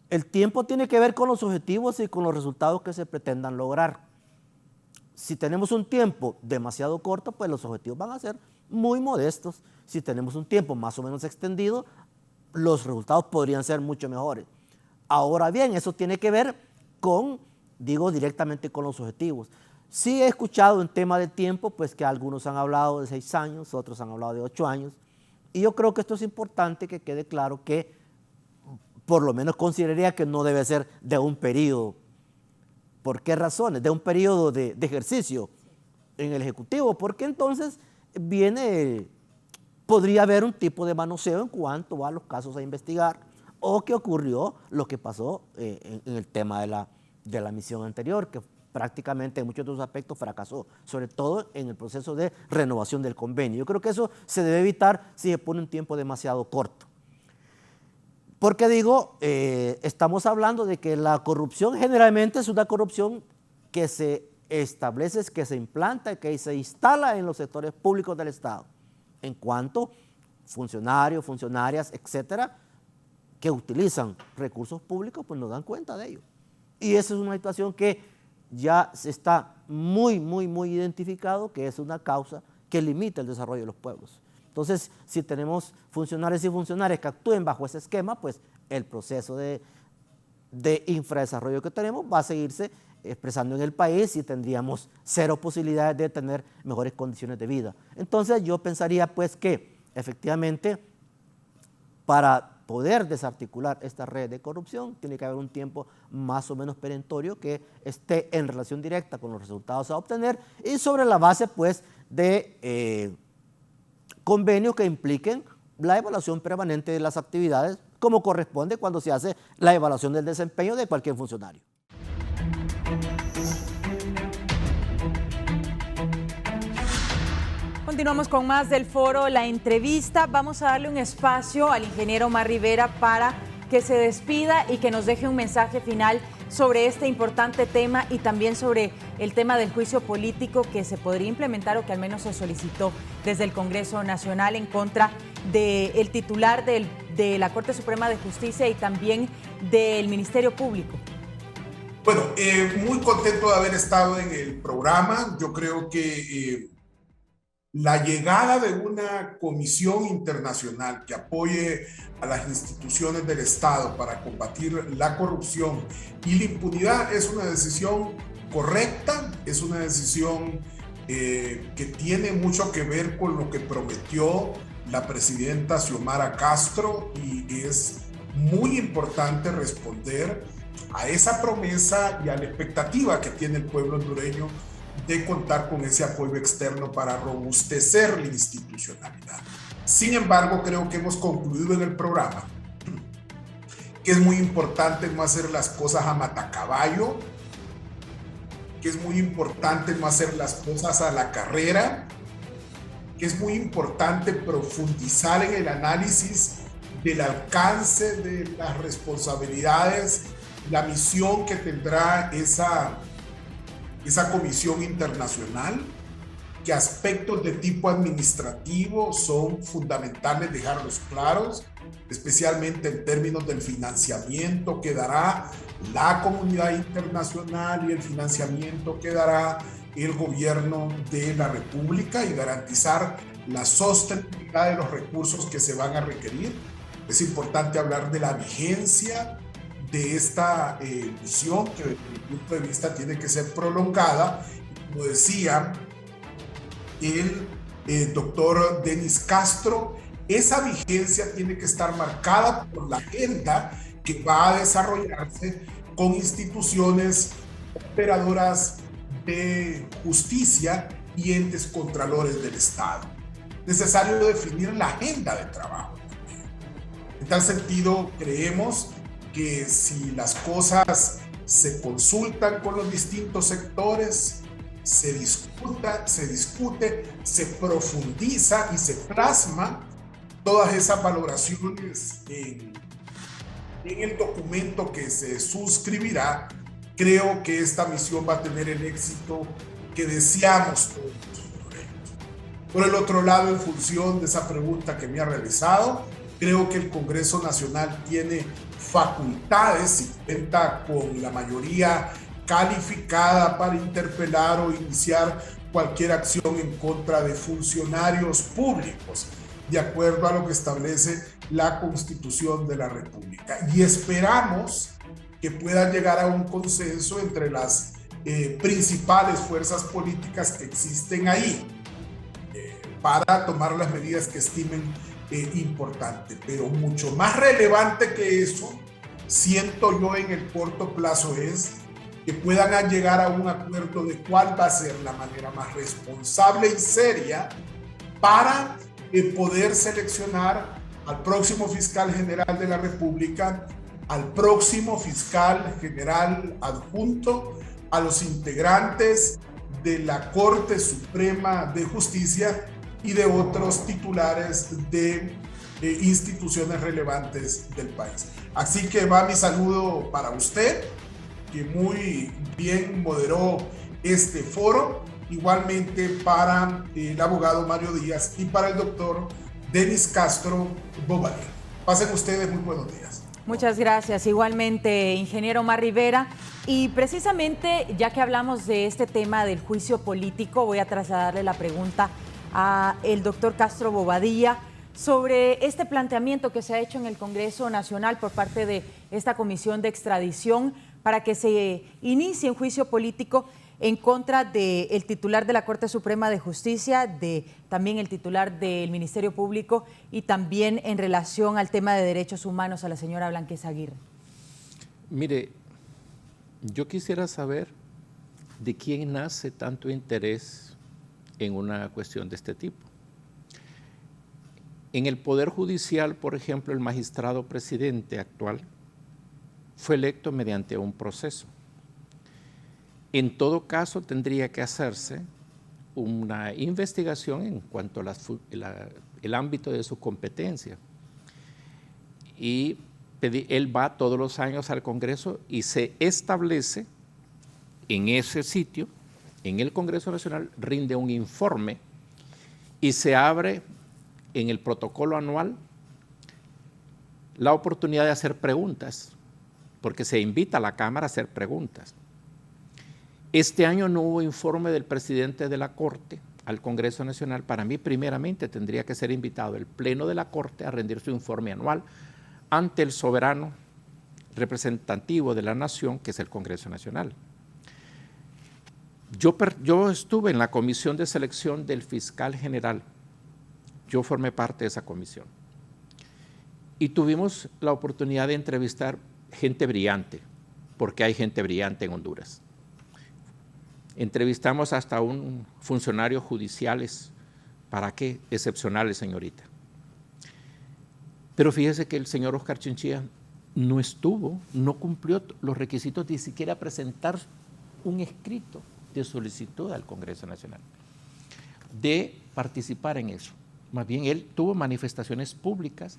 el tiempo tiene que ver con los objetivos y con los resultados que se pretendan lograr. Si tenemos un tiempo demasiado corto, pues los objetivos van a ser muy modestos. Si tenemos un tiempo más o menos extendido, los resultados podrían ser mucho mejores. Ahora bien, eso tiene que ver con, digo, directamente con los objetivos. Sí he escuchado en tema de tiempo, pues que algunos han hablado de 6 años, otros han hablado de 8 años, y yo creo que esto es importante que quede claro que por lo menos consideraría que no debe ser de un periodo. ¿Por qué razones? De un periodo de ejercicio, en el Ejecutivo, porque entonces podría haber un tipo de manoseo en cuanto a los casos a investigar, o que ocurrió lo que pasó en el tema de la misión anterior, que prácticamente en muchos de los aspectos fracasó, sobre todo en el proceso de renovación del convenio. Yo creo que eso se debe evitar si se pone un tiempo demasiado corto. Porque digo, estamos hablando de que la corrupción generalmente es una corrupción que se establece, que se implanta, que se instala en los sectores públicos del Estado, en cuanto funcionarios, funcionarias, etcétera, que utilizan recursos públicos, pues no dan cuenta de ello. Y esa es una situación que ya se está muy identificado, que es una causa que limita el desarrollo de los pueblos. Entonces, si tenemos funcionarios y funcionarias que actúen bajo ese esquema, pues el proceso de infradesarrollo que tenemos va a seguirse expresando en el país y tendríamos cero posibilidades de tener mejores condiciones de vida. Entonces, yo pensaría pues que efectivamente para poder desarticular esta red de corrupción tiene que haber un tiempo más o menos perentorio que esté en relación directa con los resultados a obtener y sobre la base pues de convenios que impliquen la evaluación permanente de las actividades como corresponde cuando se hace la evaluación del desempeño de cualquier funcionario. Continuamos con más del foro La Entrevista. Vamos a darle un espacio al ingeniero Omar Rivera para que se despida y que nos deje un mensaje final sobre este importante tema y también sobre el tema del juicio político que se podría implementar o que al menos se solicitó desde el Congreso Nacional en contra del titular de la Corte Suprema de Justicia y también del Ministerio Público. Bueno, muy contento de haber estado en el programa. Yo creo que la llegada de una comisión internacional que apoye a las instituciones del Estado para combatir la corrupción y la impunidad es una decisión correcta, es una decisión que tiene mucho que ver con lo que prometió la presidenta Xiomara Castro y es muy importante responder a esa promesa y a la expectativa que tiene el pueblo hondureño de contar con ese apoyo externo para robustecer la institucionalidad. Sin embargo, creo que hemos concluido en el programa que es muy importante no hacer las cosas a matacaballo, que es muy importante no hacer las cosas a la carrera, que es muy importante profundizar en el análisis del alcance de las responsabilidades, la misión que tendrá esa comisión internacional, que aspectos de tipo administrativo son fundamentales dejarlos claros, especialmente en términos del financiamiento que dará la comunidad internacional y el financiamiento que dará el gobierno de la República y garantizar la sostenibilidad de los recursos que se van a requerir. Es importante hablar de la vigencia de esta misión que desde mi punto de vista tiene que ser prolongada. Como decía el doctor Denis Castro, esa vigencia tiene que estar marcada por la agenda que va a desarrollarse con instituciones operadoras de justicia y entes contralores del Estado. Necesario definir la agenda de trabajo. En tal sentido, creemos que si las cosas se consultan con los distintos sectores, se discute, se profundiza y se plasma todas esas valoraciones en el documento que se suscribirá, creo que esta misión va a tener el éxito que deseamos todos. Por el otro lado, en función de esa pregunta que me ha realizado, creo que el Congreso Nacional tiene facultades y cuenta con la mayoría calificada para interpelar o iniciar cualquier acción en contra de funcionarios públicos, de acuerdo a lo que establece la Constitución de la República. Y esperamos que pueda llegar a un consenso entre las principales fuerzas políticas que existen ahí para tomar las medidas que estimen importante, pero mucho más relevante que eso, siento yo en el corto plazo, es que puedan llegar a un acuerdo de cuál va a ser la manera más responsable y seria para poder seleccionar al próximo fiscal general de la República, al próximo fiscal general adjunto, a los integrantes de la Corte Suprema de Justicia y de otros titulares de instituciones relevantes del país. Así que va mi saludo para usted, que muy bien moderó este foro, igualmente para el abogado Mario Díaz y para el doctor Denis Castro Bobadilla. Pasen ustedes muy buenos días. Muchas gracias. Igualmente, ingeniero Omar Rivera. Y precisamente, ya que hablamos de este tema del juicio político, voy a trasladarle la pregunta al doctor Castro Bobadilla sobre este planteamiento que se ha hecho en el Congreso Nacional por parte de esta comisión de extradición para que se inicie un juicio político en contra del titular de la Corte Suprema de Justicia, también el titular del Ministerio Público y también en relación al tema de derechos humanos a la señora Blanqueza Aguirre. Mire, yo quisiera saber de quién nace tanto interés en una cuestión de este tipo. En el Poder Judicial, por ejemplo, el magistrado presidente actual fue electo mediante un proceso. En todo caso, tendría que hacerse una investigación en cuanto a el ámbito de su competencia. Y él va todos los años al Congreso y se establece en ese sitio, en el Congreso Nacional, rinde un informe y se abre en el protocolo anual la oportunidad de hacer preguntas, porque se invita a la Cámara a hacer preguntas. Este año no hubo informe del presidente de la Corte al Congreso Nacional. Para mí, primeramente, tendría que ser invitado el Pleno de la Corte a rendir su informe anual ante el soberano representativo de la nación, que es el Congreso Nacional. Yo estuve en la comisión de selección del fiscal general. Yo formé parte de esa comisión. Y tuvimos la oportunidad de entrevistar gente brillante, porque hay gente brillante en Honduras. Entrevistamos hasta un funcionario judiciales, ¿para qué? Excepcionales, señorita. Pero fíjese que el señor Oscar Chinchilla no cumplió los requisitos de ni siquiera presentar un escrito de solicitud al Congreso Nacional de participar en eso. Más bien, él tuvo manifestaciones públicas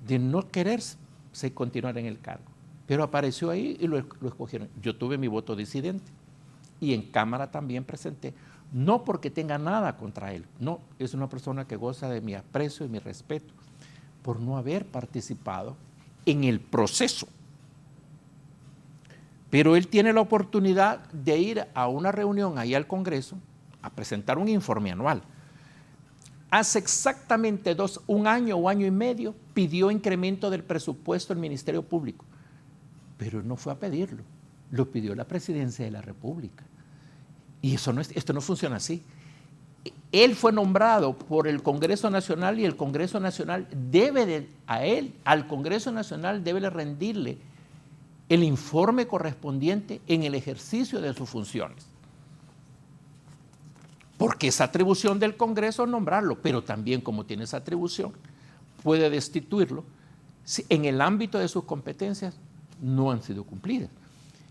de no quererse continuar en el cargo, pero apareció ahí y lo escogieron. Yo tuve mi voto disidente. Y en Cámara también presenté, no porque tenga nada contra él, no, es una persona que goza de mi aprecio y mi respeto, por no haber participado en el proceso. Pero él tiene la oportunidad de ir a una reunión ahí al Congreso a presentar un informe anual. Hace exactamente un año o año y medio pidió incremento del presupuesto del Ministerio Público, pero no fue a pedirlo. Lo pidió la Presidencia de la República. Y esto no funciona así. Él fue nombrado por el Congreso Nacional y el Congreso Nacional al Congreso Nacional debe rendirle el informe correspondiente en el ejercicio de sus funciones. Porque esa atribución del Congreso es nombrarlo, pero también como tiene esa atribución, puede destituirlo si en el ámbito de sus competencias no han sido cumplidas.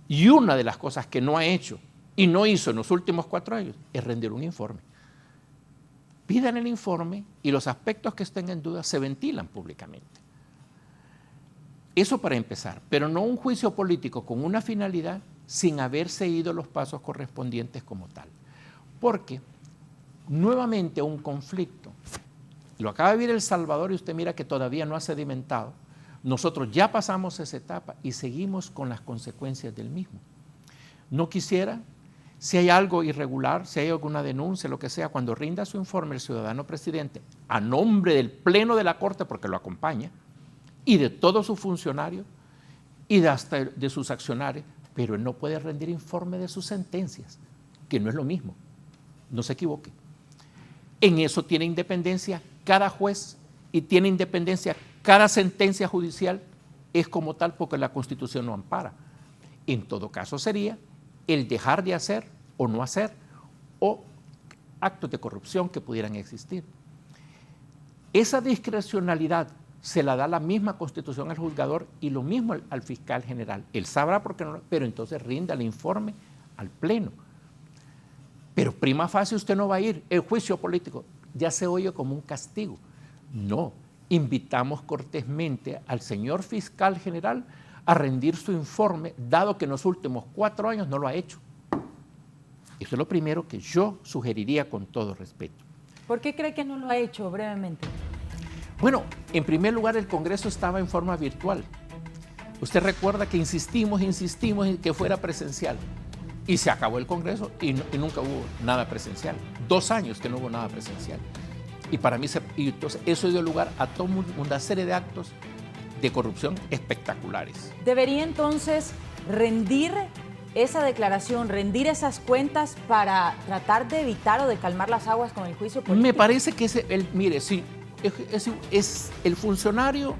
Y una de las cosas que no ha hecho y no hizo en los últimos 4 años es rendir un informe. Pidan el informe y los aspectos que estén en duda se ventilan públicamente. Eso para empezar, pero no un juicio político con una finalidad sin haber seguido los pasos correspondientes como tal. Porque nuevamente un conflicto, lo acaba de vivir El Salvador y usted mira que todavía no ha sedimentado. Nosotros ya pasamos esa etapa y seguimos con las consecuencias del mismo. No quisiera, si hay algo irregular, si hay alguna denuncia, lo que sea, cuando rinda su informe el ciudadano presidente, a nombre del Pleno de la Corte, porque lo acompaña, y de todos sus funcionarios, y hasta de sus accionarios, pero él no puede rendir informe de sus sentencias, que no es lo mismo, no se equivoque. En eso tiene independencia cada juez y tiene independencia cada sentencia judicial, es como tal porque la Constitución no ampara. En todo caso sería el dejar de hacer o no hacer, o actos de corrupción que pudieran existir. Esa discrecionalidad se la da la misma Constitución al juzgador y lo mismo al fiscal general. Él sabrá por qué no, pero entonces rinda el informe al Pleno. Pero prima facie usted no va a ir. El juicio político ya se oye como un castigo. No, invitamos cortésmente al señor fiscal general a rendir su informe, dado que en los últimos 4 años no lo ha hecho. Eso es lo primero que yo sugeriría con todo respeto. ¿Por qué cree que no lo ha hecho brevemente? Bueno, en primer lugar, el Congreso estaba en forma virtual. Usted recuerda que insistimos en que fuera presencial. Y se acabó el Congreso y nunca hubo nada presencial. 2 años que no hubo nada presencial. Y para mí, entonces, eso dio lugar a toda una serie de actos de corrupción espectaculares. ¿Debería entonces rendir esa declaración, rendir esas cuentas para tratar de evitar o de calmar las aguas con el juicio político? Me parece que mire, sí, es el funcionario,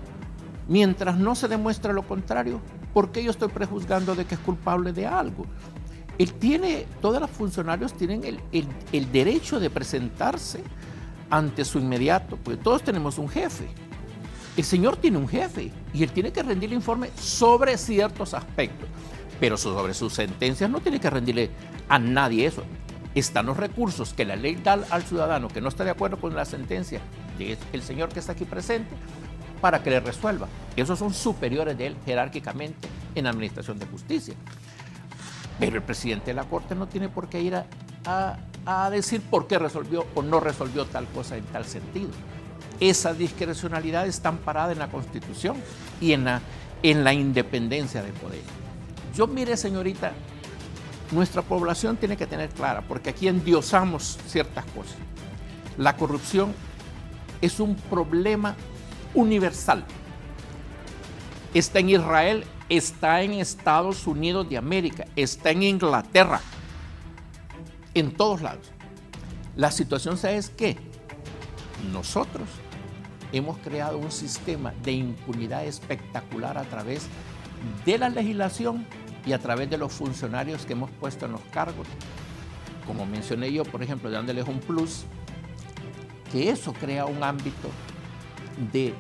mientras no se demuestre lo contrario, ¿por qué yo estoy prejuzgando de que es culpable de algo? Todos los funcionarios tienen el derecho de presentarse ante su inmediato, porque todos tenemos un jefe. El señor tiene un jefe y él tiene que rendir el informe sobre ciertos aspectos, pero sobre sus sentencias no tiene que rendirle a nadie eso. Están los recursos que la ley da al ciudadano que no está de acuerdo con la sentencia del señor que está aquí presente para que le resuelva. Esos son superiores de él jerárquicamente en la administración de justicia. Pero el presidente de la Corte no tiene por qué ir a decir por qué resolvió o no resolvió tal cosa en tal sentido. Esa discrecionalidad está amparada en la Constitución y en la independencia de poder. Yo, mire, señorita, nuestra población tiene que tener clara, porque aquí endiosamos ciertas cosas. La corrupción es un problema universal. Está en Israel, está en Estados Unidos de América, está en Inglaterra, en todos lados. La situación es que nosotros hemos creado un sistema de impunidad espectacular a través de la legislación y a través de los funcionarios que hemos puesto en los cargos. Como mencioné yo, por ejemplo, dándoles un plus, que eso crea un ámbito de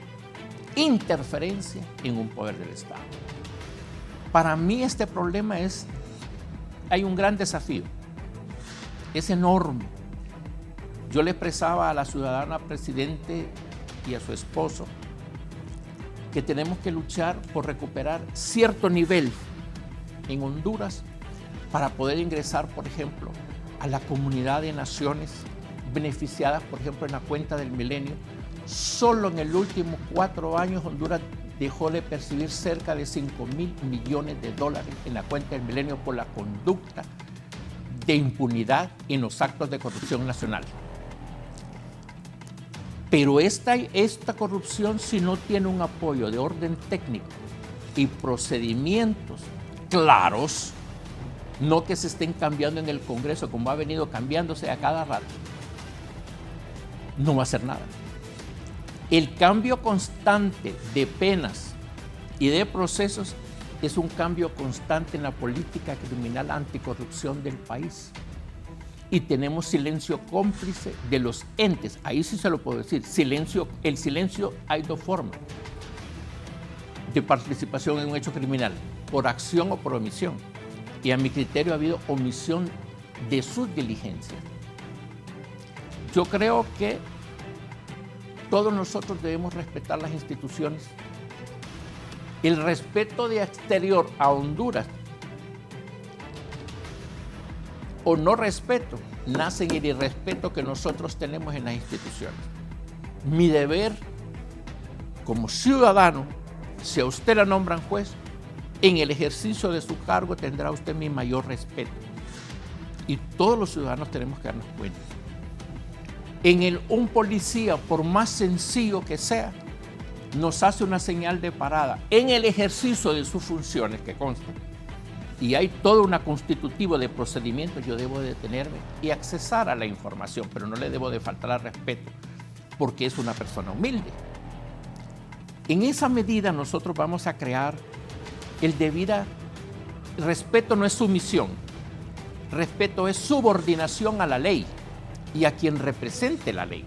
interferencia en un poder del Estado. Para mí este problema hay un gran desafío, es enorme. Yo le expresaba a la ciudadana presidente y a su esposo que tenemos que luchar por recuperar cierto nivel en Honduras para poder ingresar, por ejemplo, a la comunidad de naciones beneficiadas, por ejemplo, en la cuenta del milenio. Solo en el último 4 años Honduras dejó de percibir cerca de $5.000 millones en la cuenta del milenio por la conducta de impunidad en los actos de corrupción nacional. Pero esta corrupción, si no tiene un apoyo de orden técnico y procedimientos claros, no que se estén cambiando en el Congreso como ha venido cambiándose a cada rato, no va a hacer nada. El cambio constante de penas y de procesos es un cambio constante en la política criminal anticorrupción del país. Y tenemos silencio cómplice de los entes. Ahí sí se lo puedo decir. El silencio, hay 2 formas de participación en un hecho criminal: por acción o por omisión. Y a mi criterio ha habido omisión de sus diligencias. Yo creo que todos nosotros debemos respetar las instituciones. El respeto de exterior a Honduras o no respeto nace en el irrespeto que nosotros tenemos en las instituciones. Mi deber como ciudadano, si a usted la nombran juez, en el ejercicio de su cargo tendrá usted mi mayor respeto. Y todos los ciudadanos tenemos que darnos cuenta. Un policía, por más sencillo que sea, nos hace una señal de parada en el ejercicio de sus funciones, que consta. Y hay todo una constitutivo de procedimientos. Yo debo detenerme y accesar a la información, pero no le debo de faltar al respeto, porque es una persona humilde. En esa medida nosotros vamos a crear el debido respeto, no es sumisión. respeto es subordinación a la ley y a quien represente la ley.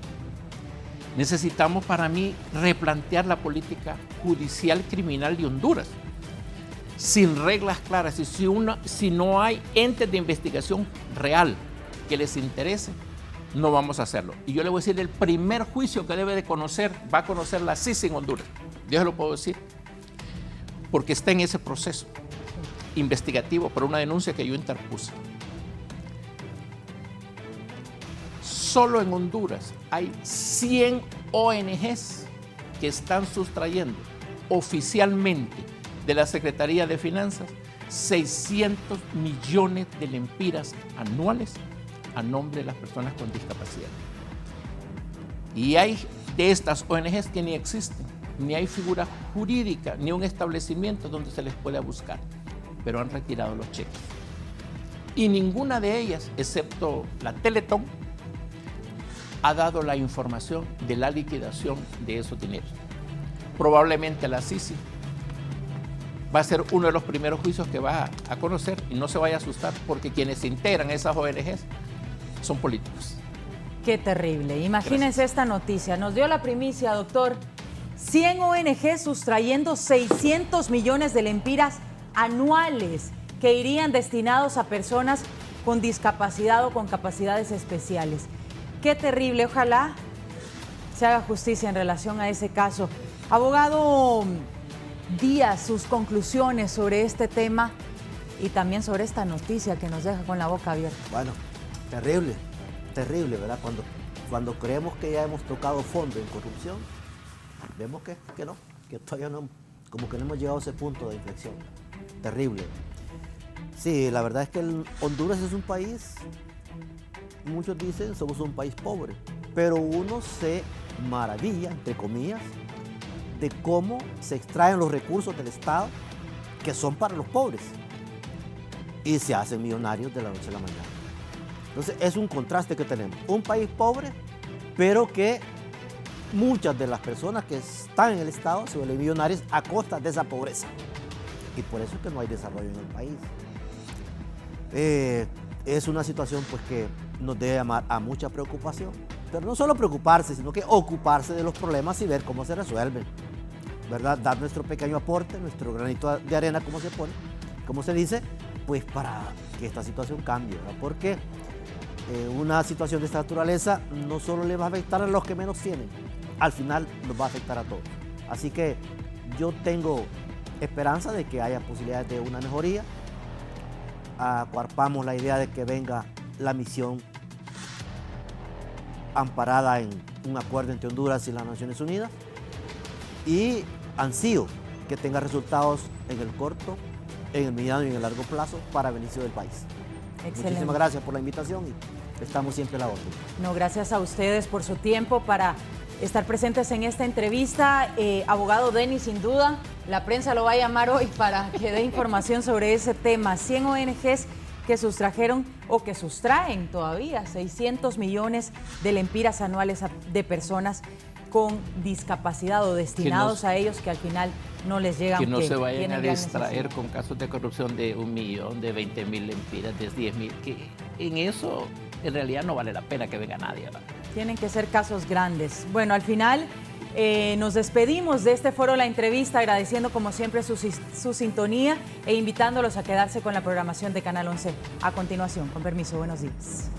Necesitamos, para mí, replantear la política judicial criminal de Honduras. Sin reglas claras y si no hay entes de investigación real que les interese, no vamos a hacerlo. Y yo le voy a decir, el primer juicio que debe de conocer, va a conocer la CICI en Honduras. Yo se lo puedo decir, porque está en ese proceso investigativo por una denuncia que yo interpuse. Solo en Honduras hay 100 ONGs que están sustrayendo oficialmente de la Secretaría de Finanzas 600 millones de lempiras anuales a nombre de las personas con discapacidad. Y hay de estas ONGs que ni existen, ni hay figura jurídica, ni un establecimiento donde se les pueda buscar, pero han retirado los cheques. Y ninguna de ellas, excepto la Teletón, ha dado la información de la liquidación de esos dineros. Probablemente la CICI va a ser uno de los primeros juicios que va a conocer, y no se vaya a asustar, porque quienes integran esas ONGs son políticos. Qué terrible. Imagínense Gracias. esta noticia. Nos dio la primicia, doctor. 100 ONG sustrayendo 600 millones de lempiras anuales que irían destinados a personas con discapacidad o con capacidades especiales. Qué terrible. Ojalá se haga justicia en relación a ese caso. Abogado Díaz, sus conclusiones sobre este tema y también sobre esta noticia que nos deja con la boca abierta. Bueno, terrible, terrible, ¿verdad? Cuando creemos que ya hemos tocado fondo en corrupción, vemos que no, que todavía no, como que no hemos llegado a ese punto de inflexión. Terrible. Sí, la verdad es que Honduras es un país, muchos dicen, somos un país pobre, pero uno se maravilla, entre comillas, de cómo se extraen los recursos del Estado que son para los pobres y se hacen millonarios de la noche a la mañana. Entonces es un contraste que tenemos, un país pobre, pero que muchas de las personas que están en el Estado se vuelven millonarias a costa de esa pobreza. Y por eso es que no hay desarrollo en el país. Es una situación pues, que nos debe llamar a mucha preocupación. Pero no solo preocuparse, sino que ocuparse de los problemas y ver cómo se resuelven, ¿verdad? Dar nuestro pequeño aporte, nuestro granito de arena, como se dice, pues para que esta situación cambie, ¿verdad? Porque una situación de esta naturaleza no solo le va a afectar a los que menos tienen, al final nos va a afectar a todos. Así que yo tengo esperanza de que haya posibilidades de una mejoría. Acuarpamos la idea de que venga la misión amparada en un acuerdo entre Honduras y las Naciones Unidas y ansío que tenga resultados en el corto, en el mediano y en el largo plazo para beneficio del país. Excelente. Muchísimas gracias por la invitación y estamos siempre a la orden. No, gracias a ustedes por su tiempo para estar presentes en esta entrevista. Abogado Denis, sin duda, la prensa lo va a llamar hoy para que dé información sobre ese tema. 100 ONGs que sustrajeron o que sustraen todavía 600 millones de lempiras anuales de personas con discapacidad o destinados a ellos que al final no les llegan. Que no se vayan tienen a gran distraer necesidad. con casos de corrupción de 1 millón, de 20.000 lempiras, de 10.000, que en eso en realidad no vale la pena que venga nadie, ¿verdad? Tienen que ser casos grandes. Bueno, al final nos despedimos de este foro La Entrevista, agradeciendo como siempre su sintonía e invitándolos a quedarse con la programación de Canal 11. A continuación, con permiso, buenos días.